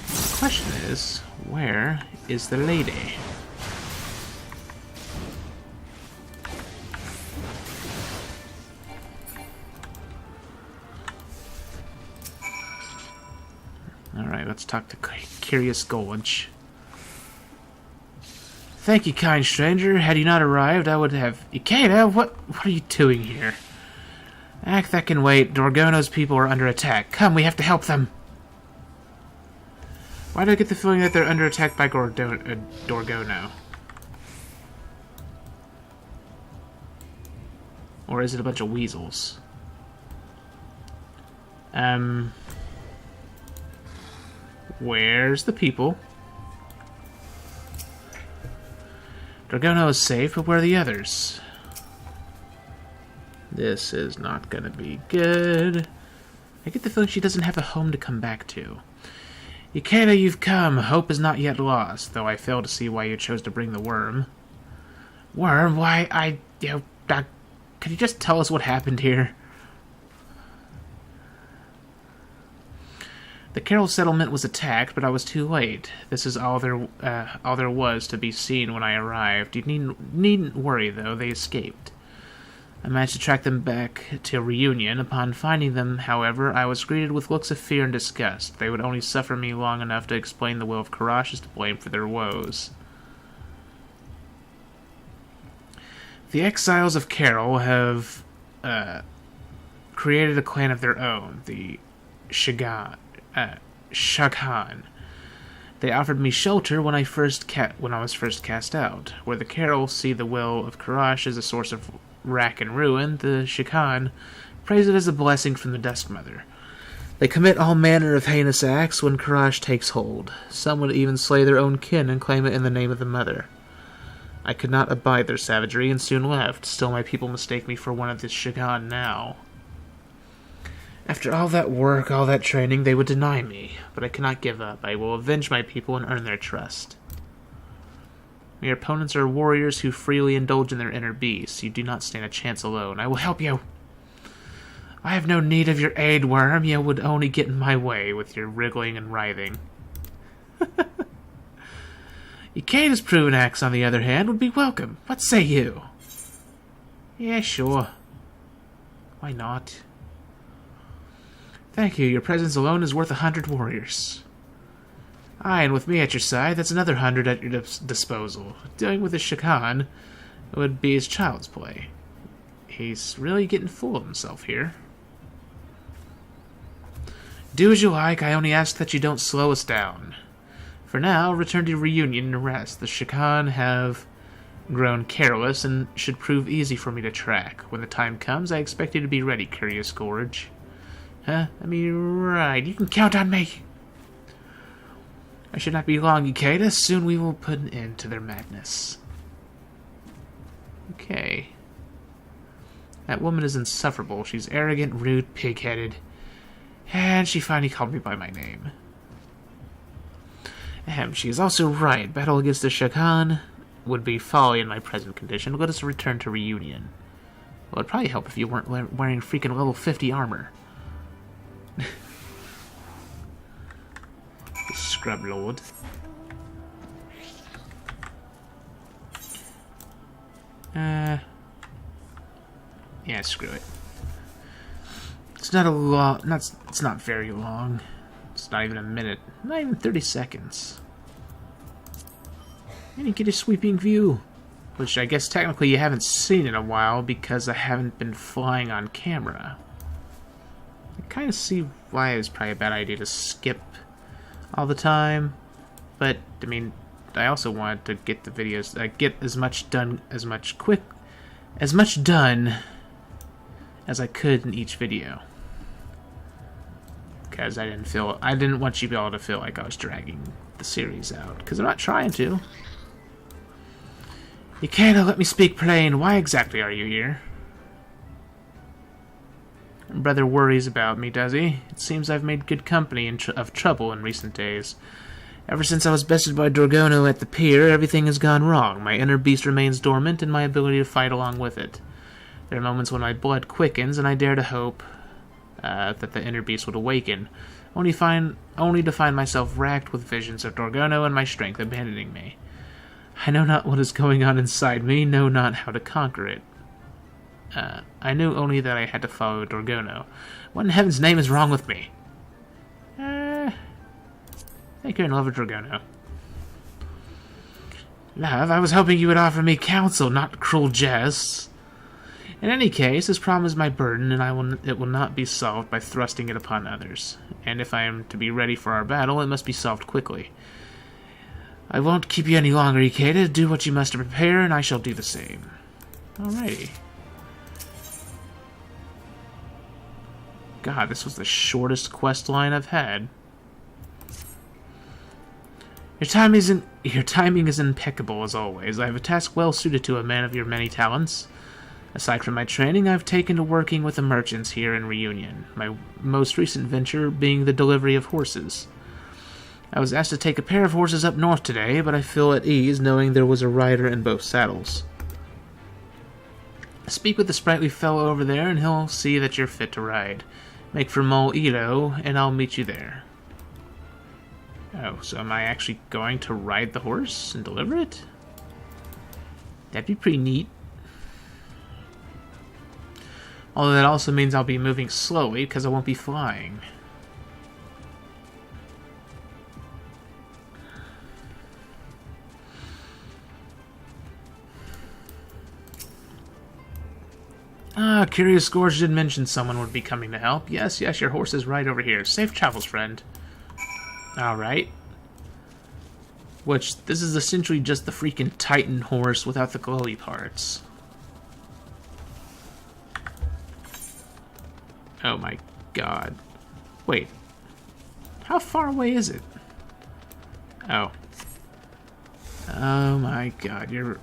The question is, where is the lady? Alright, let's talk to Curious Golinch. Thank you, kind stranger. Had you not arrived, I would have... Ikeda, what are you doing here? Act that can wait. Dorgono's people are under attack. Come, we have to help them. Why do I get the feeling that they're under attack by Dorgono? Or is it a bunch of weasels? Where's the people? Dorgono is safe, but where are the others? This is not gonna be good. I get the feeling she doesn't have a home to come back to. Ikeda, you've come. Hope is not yet lost, though I fail to see why you chose to bring the worm. Worm? Why, could you just tell us what happened here? The Carroll settlement was attacked, but I was too late. This is all there was to be seen when I arrived. You needn't worry, though. They escaped. I managed to track them back to Reunion. Upon finding them, however, I was greeted with looks of fear and disgust. They would only suffer me long enough to explain the will of Karash is to blame for their woes. The exiles of Carroll have created a clan of their own, the Shaghan. They offered me shelter when I was first cast out. Where the Carroll see the will of Karash as a source of wrack and ruin, the Shikhan praise it as a blessing from the Dusk Mother. They commit all manner of heinous acts when Karash takes hold. Some would even slay their own kin and claim it in the name of the Mother. I could not abide their savagery and soon left. Still, my people mistake me for one of the Shikhan now. After all that work, all that training, they would deny me. But I cannot give up. I will avenge my people and earn their trust. Your opponents are warriors who freely indulge in their inner beasts. You do not stand a chance alone. I will help you. I have no need of your aid, worm. You would only get in my way with your wriggling and writhing. Ikeda's proven axe, on the other hand, would be welcome. What say you? Yeah, sure. Why not? Thank you. Your presence alone is worth 100 warriors. Aye, and with me at your side, that's another 100 at your disposal. Dealing with the Shakan would be his child's play. He's really getting full of himself here. Do as you like. I only ask that you don't slow us down. For now, return to Reunion and rest. The Shakan have grown careless and should prove easy for me to track. When the time comes, I expect you to be ready, Curious Gorge. Huh? I mean, right. You can count on me. I should not be long, Ikeda. Soon we will put an end to their madness. Okay. That woman is insufferable. She's arrogant, rude, pig-headed. And she finally called me by my name. She is also right. Battle against the Shakan would be folly in my present condition. Let us return to Reunion. Well, it'd probably help if you weren't wearing freaking level 50 armor. Scrub Lord. Yeah, screw it. It's not a long. It's not very long. It's not even a minute. Not even 30 seconds. And you get a sweeping view, which I guess technically you haven't seen in a while because I haven't been flying on camera. I kind of see why it was probably a bad idea to skip all the time, but I mean, I also wanted to get the videos, get as much done as I could in each video, because I didn't want you to be able to feel like I was dragging the series out, because I'm not trying to. You can't let me speak plain. Why exactly are you here? Brother worries about me, does he? It seems I've made good company of trouble in recent days. Ever since I was bested by Dorgono at the pier, everything has gone wrong. My inner beast remains dormant, and my ability to fight along with it. There are moments when my blood quickens, and I dare to hope that the inner beast would awaken, only to find myself racked with visions of Dorgono and my strength abandoning me. I know not what is going on inside me, know not how to conquer it. I knew only that I had to follow Dorgono. What in heaven's name is wrong with me? I think you're in love with Dorgono. Love, I was hoping you would offer me counsel, not cruel jests. In any case, this problem is my burden, and it will not be solved by thrusting it upon others. And if I am to be ready for our battle, it must be solved quickly. I won't keep you any longer, Ikeda. Do what you must to prepare, and I shall do the same. Alrighty. God, this was the shortest quest line I've had. Your timing is impeccable as always. I have a task well suited to a man of your many talents. Aside from my training, I've taken to working with the merchants here in Reunion, my most recent venture being the delivery of horses. I was asked to take a pair of horses up north today, but I feel at ease knowing there was a rider in both saddles. Speak with the sprightly fellow over there, and he'll see that you're fit to ride. Make for Mole Ito, and I'll meet you there. Oh, so am I actually going to ride the horse and deliver it? That'd be pretty neat. Although that also means I'll be moving slowly, because I won't be flying. Ah, Curious Gorge did mention someone would be coming to help. Yes, your horse is right over here. Safe travels, friend. Alright. Which, this is essentially just the freaking Titan horse without the glowy parts. Oh my god. Wait. How far away is it? Oh. Oh my god, you're...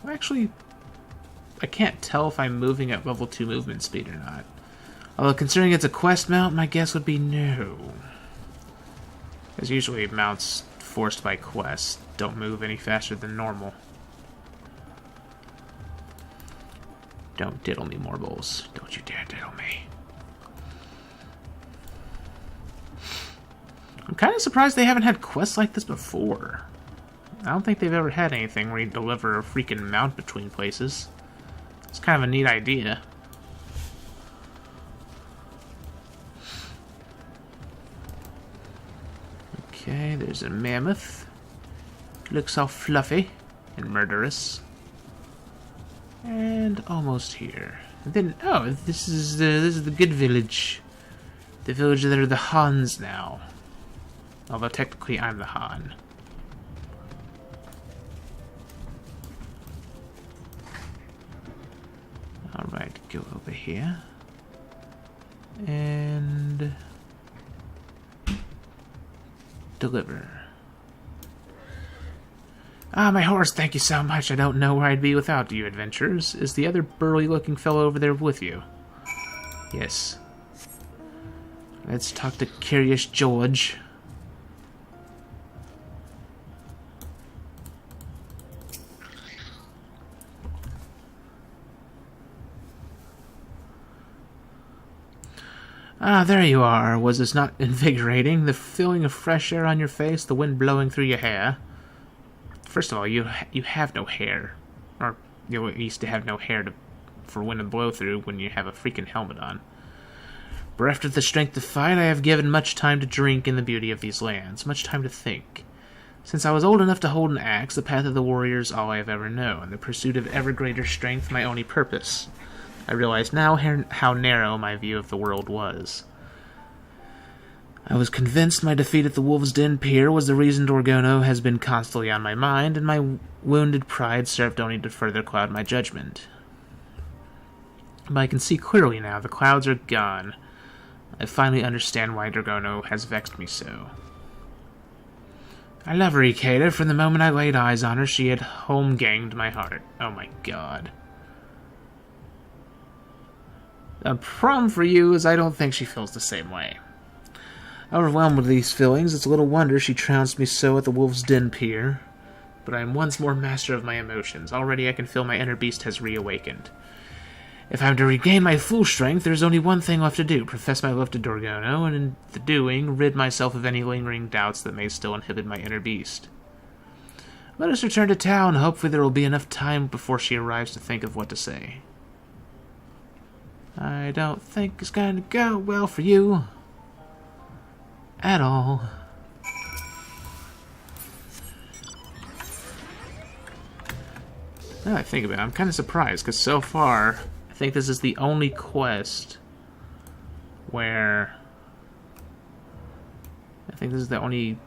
Actually... I can't tell if I'm moving at level 2 movement speed or not. Although considering it's a quest mount, my guess would be no. As usually mounts forced by quests don't move any faster than normal. Don't diddle me, Morbles. Don't you dare diddle me. I'm kind of surprised they haven't had quests like this before. I don't think they've ever had anything where you deliver a freaking mount between places. It's kind of a neat idea. Okay, there's a mammoth. Looks all fluffy and murderous. And almost here. And then, oh, this is the good village. The village that are the Hans now. Although technically I'm the Han. Alright, go over here. And deliver. Ah, my horse, thank you so much. I don't know where I'd be without you, adventurers. Is the other burly-looking fellow over there with you? Yes. Let's talk to Curious George. Ah, there you are. Was this not invigorating? The feeling of fresh air on your face, the wind blowing through your hair. First of all, you have no hair. Or you used to have no hair for wind to blow through when you have a freaking helmet on. Bereft of the strength to fight, I have given much time to drink in the beauty of these lands, much time to think. Since I was old enough to hold an axe, the path of the warrior is all I have ever known, the pursuit of ever greater strength my only purpose. I realize now how narrow my view of the world was. I was convinced my defeat at the Wolf's Den Pier was the reason Dorgono has been constantly on my mind, and my wounded pride served only to further cloud my judgment. But I can see clearly now, the clouds are gone. I finally understand why Dorgono has vexed me so. I love her, Ikeda. From the moment I laid eyes on her, she had home-ganged my heart. Oh my god. The problem for you is I don't think she feels the same way. Overwhelmed with these feelings, it's little wonder she trounced me so at the Wolf's Den Pier. But I am once more master of my emotions. Already I can feel my inner beast has reawakened. If I'm to regain my full strength, there's only one thing left to do. Profess my love to Dorgono, and in the doing, rid myself of any lingering doubts that may still inhibit my inner beast. Let us return to town. Hopefully there will be enough time before she arrives to think of what to say. I don't think it's going to go well for you. At all. Now that I think about it, I'm kind of surprised, because so far, I think this is the only quest where... I think this is the only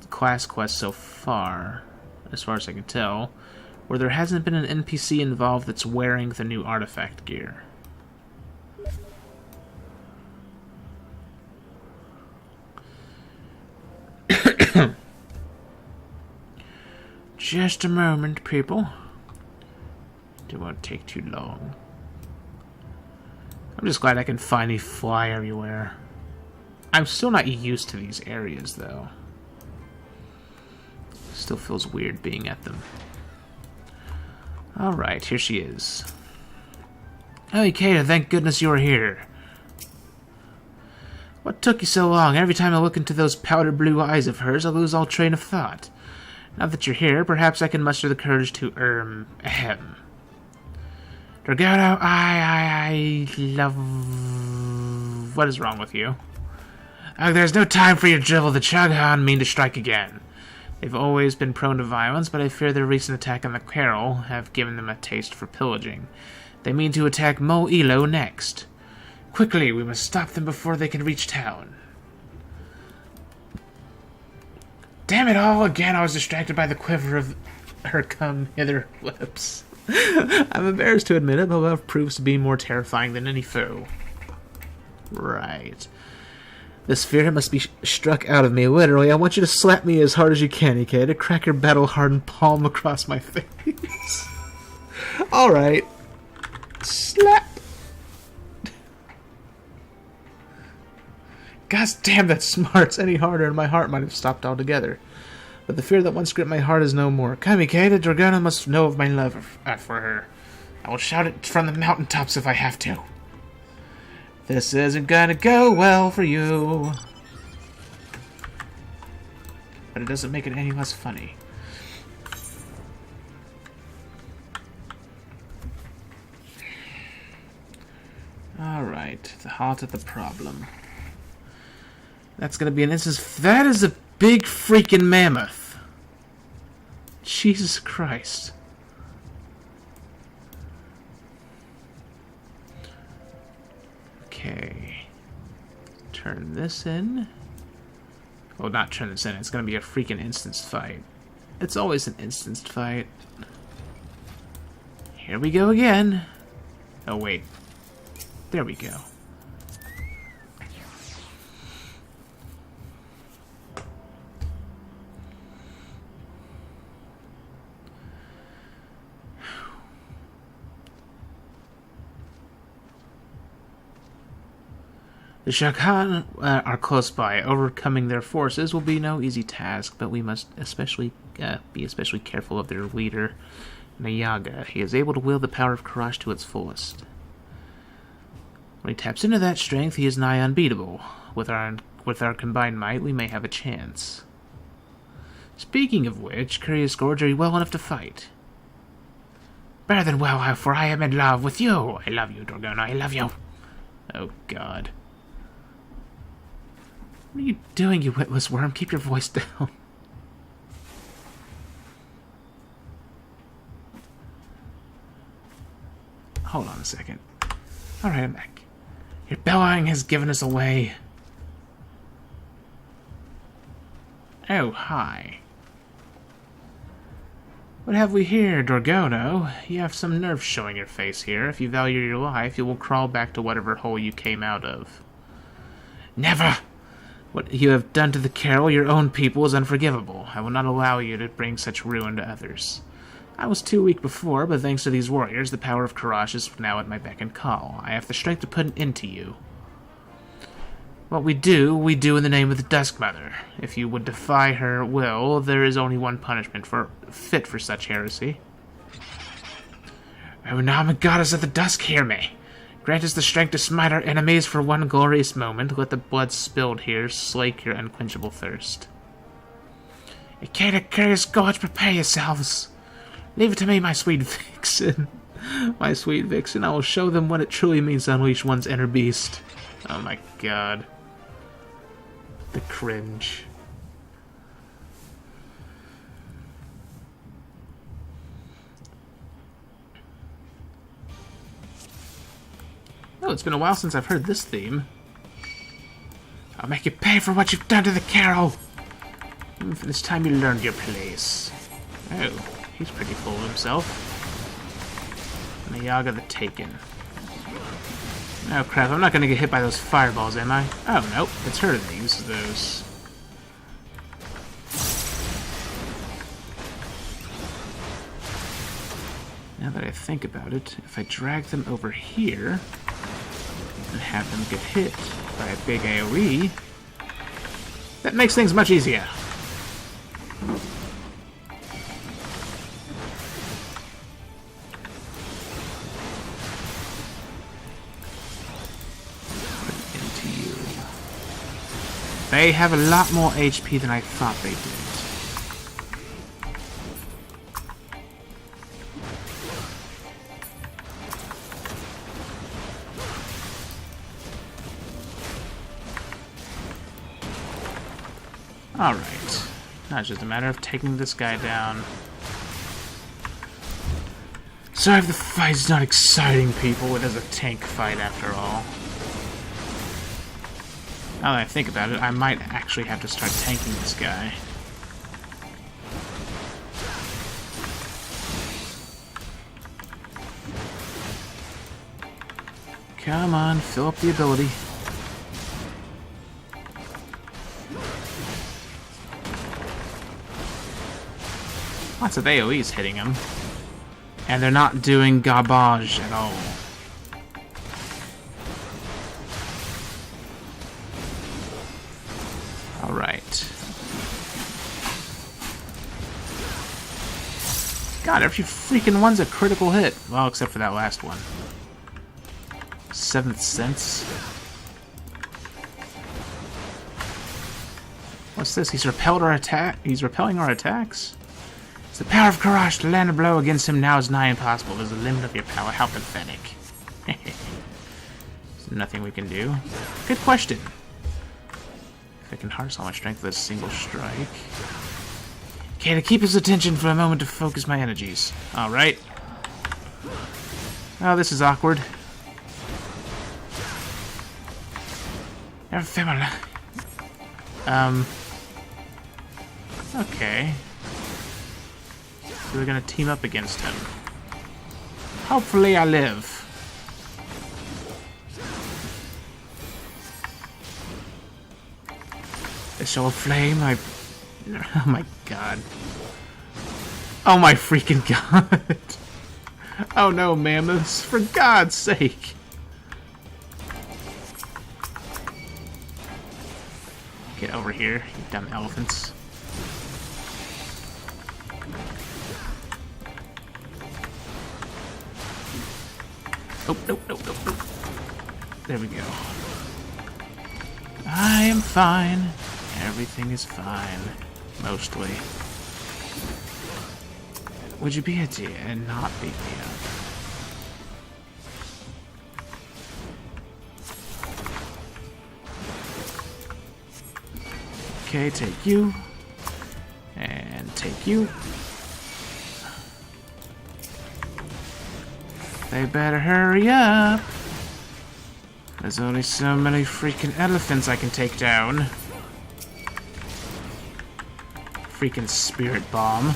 class quest so far, as far as I can tell, where there hasn't been an NPC involved that's wearing the new artifact gear. Just a moment, people. It won't take too long. I'm just glad I can finally fly everywhere. I'm still not used to these areas, though. Still feels weird being at them. Alright, here she is. Oh, Ikeda, thank goodness you are here. What took you so long? Every time I look into those powder blue eyes of hers, I lose all train of thought. Now that you're here, perhaps I can muster the courage to, ahem. Dorgono, I love... What is wrong with you? Oh, there's no time for your drivel. The Chughan mean to strike again. They've always been prone to violence, but I fear their recent attack on the Carol have given them a taste for pillaging. They mean to attack Mo Ilo next. Quickly, we must stop them before they can reach town. Damn it all, again I was distracted by the quiver of her come-hither lips. I'm embarrassed to admit it, but love proves to be more terrifying than any foe. Right. This fear must be struck out of me, literally. I want you to slap me as hard as you can, Ikeda. Crack your battle-hardened palm across my face. Alright. Slap. God damn, that smarts any harder and my heart might have stopped altogether. But the fear that once gripped my heart is no more. Come, Ikeda, Dragona must know of my love for her. I will shout it from the mountaintops if I have to. This isn't gonna go well for you. But it doesn't make it any less funny. Alright, the heart of the problem. That's gonna be an instance. That is a big freaking mammoth. Jesus Christ. Okay. Turn this in. Well, not turn this in. It's gonna be a freaking instanced fight. It's always an instanced fight. Here we go again. Oh, wait. There we go. The Shakhan are close by. Overcoming their forces will be no easy task, but we must be especially careful of their leader, Nayaga. He is able to wield the power of Karash to its fullest. When he taps into that strength, he is nigh unbeatable. With our combined might, we may have a chance. Speaking of which, Curious Gorge, are you well enough to fight? Better than well, for I am in love with you. I love you, Dragona, I love you. Oh, God. What are you doing, you witless worm? Keep your voice down. Hold on a second. Alright, I'm back. Your bellowing has given us away. Oh, hi. What have we here, Dragono? You have some nerve showing your face here. If you value your life, you will crawl back to whatever hole you came out of. Never! What you have done to the Carol, your own people, is unforgivable. I will not allow you to bring such ruin to others. I was too weak before, but thanks to these warriors, the power of Karash is now at my beck and call. I have the strength to put an end to you. What we do in the name of the Dusk Mother. If you would defy her will, there is only one punishment fit for such heresy. O Nama, goddess of the dusk, hear me. Grant us the strength to smite our enemies for one glorious moment. Let the blood spilled here slake your unquenchable thirst. Ikeda, Curious Gorge, prepare yourselves. Leave it to me, my sweet vixen. My sweet vixen, I will show them what it truly means to unleash one's inner beast. Oh my God. The cringe. Oh, it's been a while since I've heard this theme. I'll make you pay for what you've done to the Carol. Even for this time you learned your place. Oh, he's pretty full of himself. Nayaga the Taken. Oh crap, I'm not gonna get hit by those fireballs, am I? Oh, nope, it's her that uses those. Now that I think about it, if I drag them over here and have them get hit by a big AoE, that makes things much easier. They have a lot more HP than I thought they did. Alright. Now it's just a matter of taking this guy down. Sorry if the fight's not exciting, people. It is a tank fight after all. Now that I think about it, I might actually have to start tanking this guy. Come on, fill up the ability. Lots of AoEs hitting him. And they're not doing garbage at all. Alright. God, every freaking one's a critical hit. Well, except for that last one. 7th Sense. What's this? He's repelled our attack. He's repelling our attacks? It's the power of Karash. To land a blow against him now is nigh impossible. There's a limit of your power. How pathetic. There's nothing we can do. Good question. If I can harness all my strength with a single strike. Okay, to keep his attention for a moment to focus my energies. Alright. Oh, this is awkward. Okay. So we're gonna team up against him. Hopefully I live. A show of flame, oh my god. Oh my freaking god. Oh no, mammoths, for God's sake. Get over here, you dumb elephants. Oh, nope, nope, nope, nope. There we go. I am fine. Everything is fine. Mostly. Would you be a dear and not beat me up? Okay, take you. And take you. They better hurry up. There's only so many freaking elephants I can take down. Freaking spirit bomb.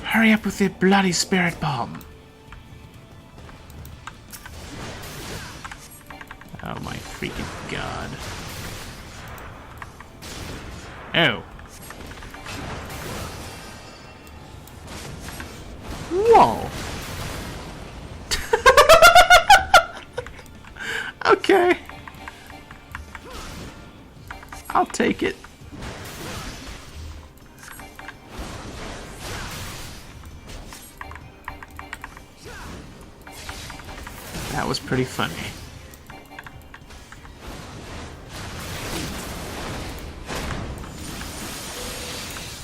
Hurry up with the bloody spirit bomb. Oh my freaking god. Oh. Whoa. Okay. I'll take it. That was pretty funny.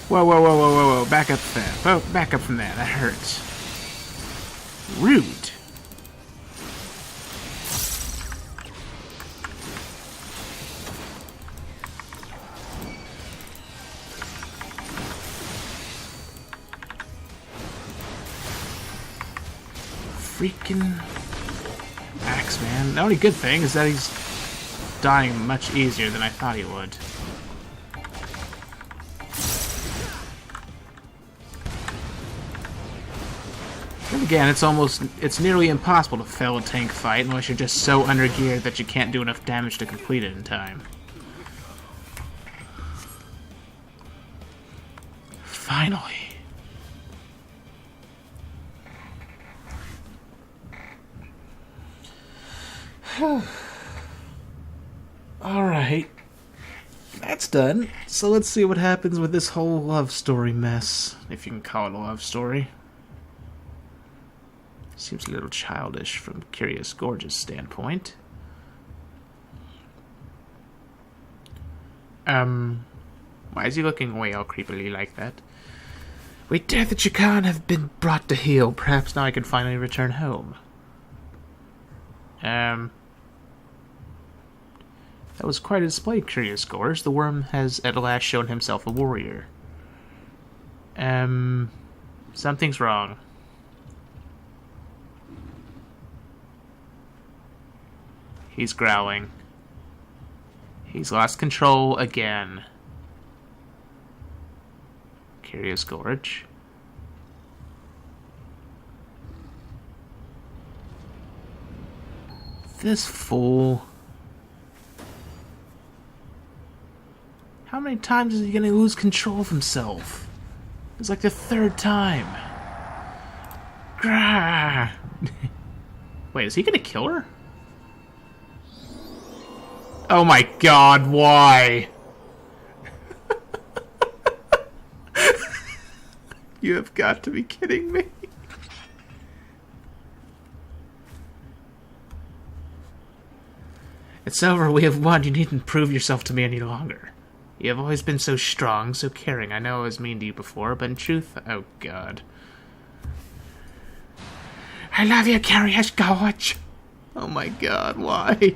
Whoa, whoa, whoa, whoa, whoa, whoa. Back up from that. Whoa, back up from that. That hurts. Rude. Freaking Axeman. The only good thing is that he's dying much easier than I thought he would. And again, it's nearly impossible to fail a tank fight unless you're just so undergeared that you can't do enough damage to complete it in time. Finally. Alright. That's done. So let's see what happens with this whole love story mess, if you can call it a love story. Seems a little childish from Curious Gorge's standpoint. Why is he looking away all creepily like that? We dare that Chikan have been brought to heel. Perhaps now I can finally return home. That was quite a display, Curious Gorge. The worm has at last shown himself a warrior. Something's wrong. He's growling. He's lost control again. Curious Gorge. This fool. How many times is he gonna lose control of himself? It's like the third time. Grah! Wait, is he gonna kill her? Oh my god, why? You have got to be kidding me. It's over, we have won. You needn't prove yourself to me any longer. You have always been so strong, so caring. I know I was mean to you before, but in truth, oh god. I love you, Curious Gorge. Oh my god, why?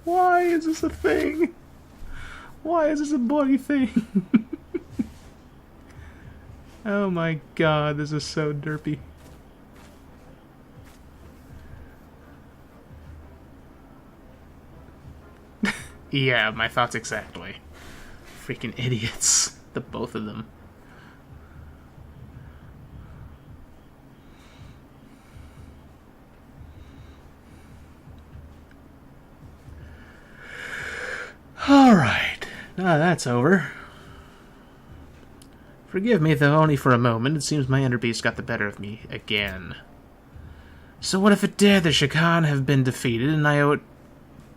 Why is this a thing? Why is this a bloody thing? Oh my god, this is so derpy. Yeah, my thoughts exactly. Freaking idiots. The both of them. Alright. Now that's over. Forgive me, though, only for a moment. It seems my inner beast got the better of me again. So what if it did? The Shakan have been defeated, and I owe it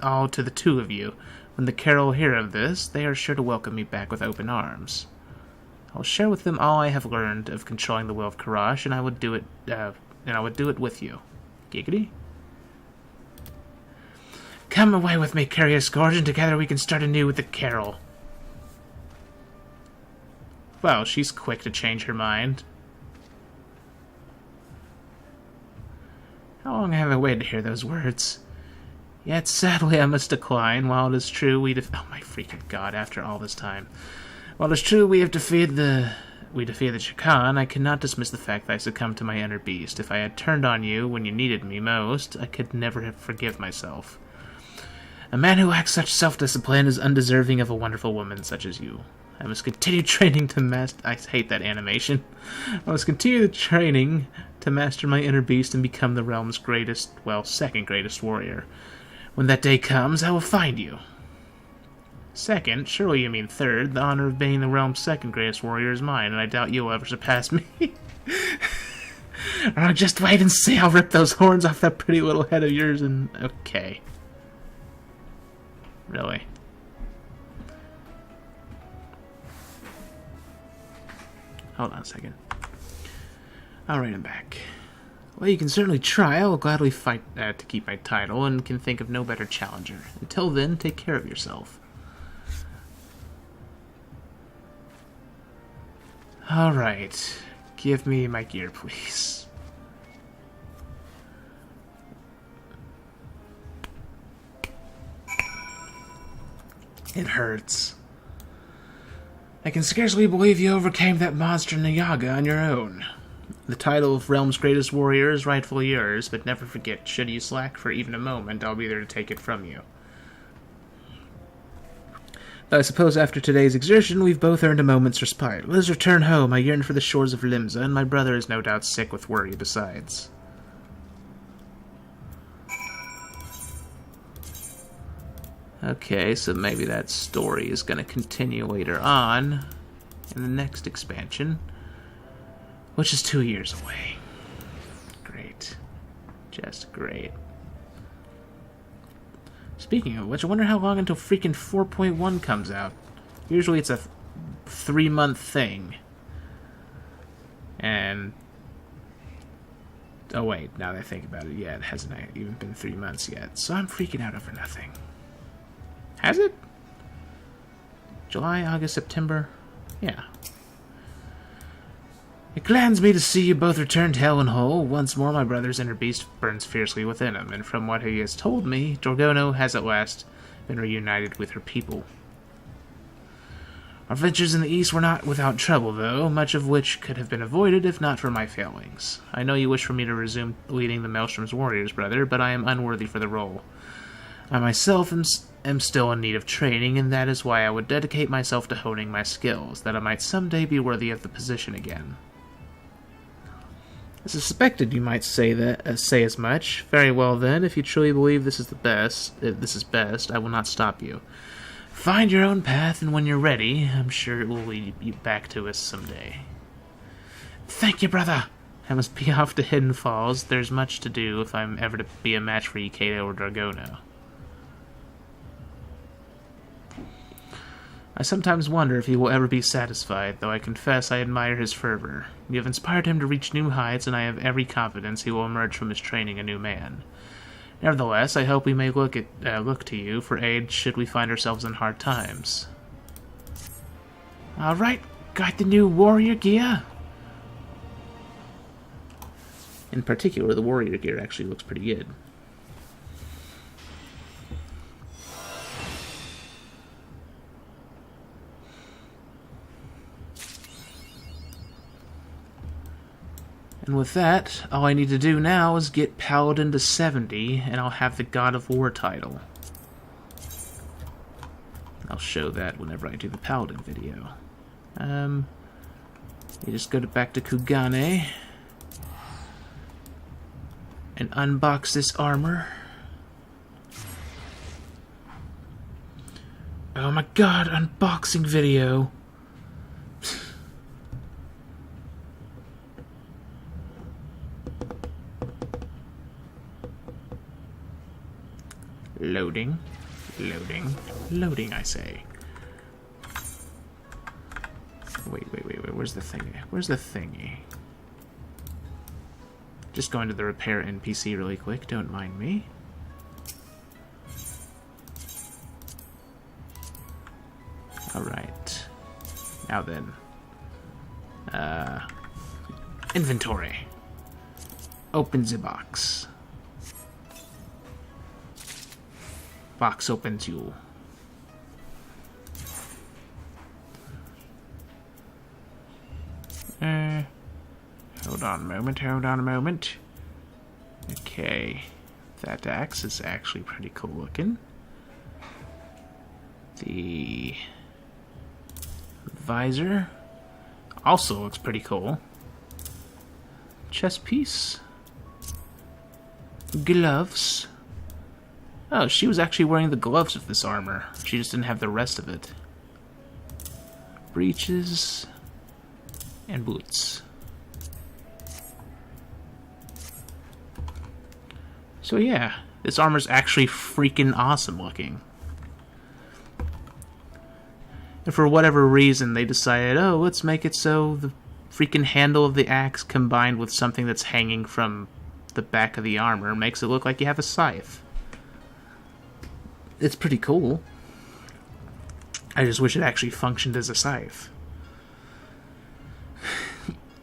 all to the two of you. When the Carol hear of this, they are sure to welcome me back with open arms. I'll share with them all I have learned of controlling the will of Karash, and I would do it with you. Giggity? Come away with me, Curious Gorge, and together we can start anew with the Carol. Well, she's quick to change her mind. How long have I waited to hear those words? Yet, sadly, I must decline. While it is true oh my freaking god, after all this time. While it is true we defeated the Shakan, I cannot dismiss the fact that I succumbed to my inner beast. If I had turned on you when you needed me most, I could never have forgive myself. A man who lacks such self-discipline is undeserving of a wonderful woman such as you. I must continue training to master... I hate that animation. I must continue the training to master my inner beast and become the realm's greatest, well, second greatest warrior. When that day comes, I will find you. Second? Surely you mean third. The honor of being the realm's second greatest warrior is mine, and I doubt you'll ever surpass me. Or just wait and see. I'll rip those horns off that pretty little head of yours and... Okay. Really? Hold on a second. I'll write him back. Well, you can certainly try. I will gladly fight to keep my title, and can think of no better challenger. Until then, take care of yourself. Alright. Give me my gear, please. It hurts. I can scarcely believe you overcame that monster Nayaga on your own. The title of Realm's Greatest Warrior is rightfully yours, but never forget, should you slack for even a moment, I'll be there to take it from you. Though I suppose after today's exertion, we've both earned a moment's respite. Let us return home. I yearn for the shores of Limsa, and my brother is no doubt sick with worry besides. Okay, so maybe that story is going to continue later on in the next expansion, which is 2 years away. Great. Just great. Speaking of which, I wonder how long until freaking 4.1 comes out. Usually it's a 3-month thing. And... oh wait, now that I think about it, yeah, it hasn't even been 3 months yet. So I'm freaking out over nothing. Has it? July, August, September? Yeah. It glads me to see you both returned hale and whole. Once more my brother's inner beast burns fiercely within him, and from what he has told me, Dorgono has at last been reunited with her people. Our ventures in the east were not without trouble, though, much of which could have been avoided if not for my failings. I know you wish for me to resume leading the Maelstrom's warriors, brother, but I am unworthy for the role. I myself am still in need of training, and that is why I would dedicate myself to honing my skills, that I might someday be worthy of the position again. I suspected you might say as much. Very well then, if you truly believe this is best, I will not stop you. Find your own path, and when you're ready, I'm sure it will lead you back to us someday. Thank you, brother. I must be off to Hidden Falls. There's much to do if I'm ever to be a match for Ikeda or Dragono. I sometimes wonder if he will ever be satisfied, though I confess I admire his fervor. You have inspired him to reach new heights, and I have every confidence he will emerge from his training a new man. Nevertheless, I hope we may look to you for aid should we find ourselves in hard times. Alright, got the new warrior gear? In particular, the warrior gear actually looks pretty good. And with that, all I need to do now is get Paladin to 70, and I'll have the God of War title. I'll show that whenever I do the Paladin video. You just go back to Kugane and unbox this armor. Oh my god, unboxing video! Loading, loading, loading, I say. Wait, where's the thingy? Where's the thingy? Just going to the repair NPC really quick, don't mind me. Alright. Now then. Inventory. Open the box. Box opens you. Hold on a moment. Okay. That axe is actually pretty cool looking. The visor also looks pretty cool. Chest piece. Gloves. Oh, she was actually wearing the gloves of this armor. She just didn't have the rest of it. Breeches. And boots. So yeah, this armor's actually freaking awesome looking. And for whatever reason, they decided, oh, let's make it so the freaking handle of the axe combined with something that's hanging from the back of the armor makes it look like you have a scythe. It's pretty cool. I just wish it actually functioned as a scythe.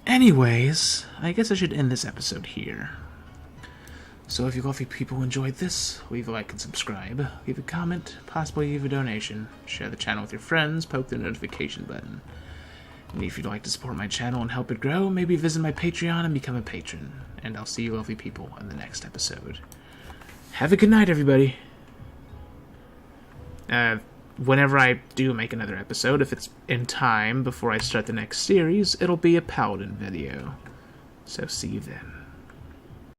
Anyways, I guess I should end this episode here. So if you lovely people enjoyed this, leave a like and subscribe, leave a comment, possibly leave a donation, share the channel with your friends, poke the notification button. And if you'd like to support my channel and help it grow, maybe visit my Patreon and become a patron. And I'll see you lovely people in the next episode. Have a good night, everybody! Whenever I do make another episode, if it's in time before I start the next series, it'll be a Paladin video. So see you then.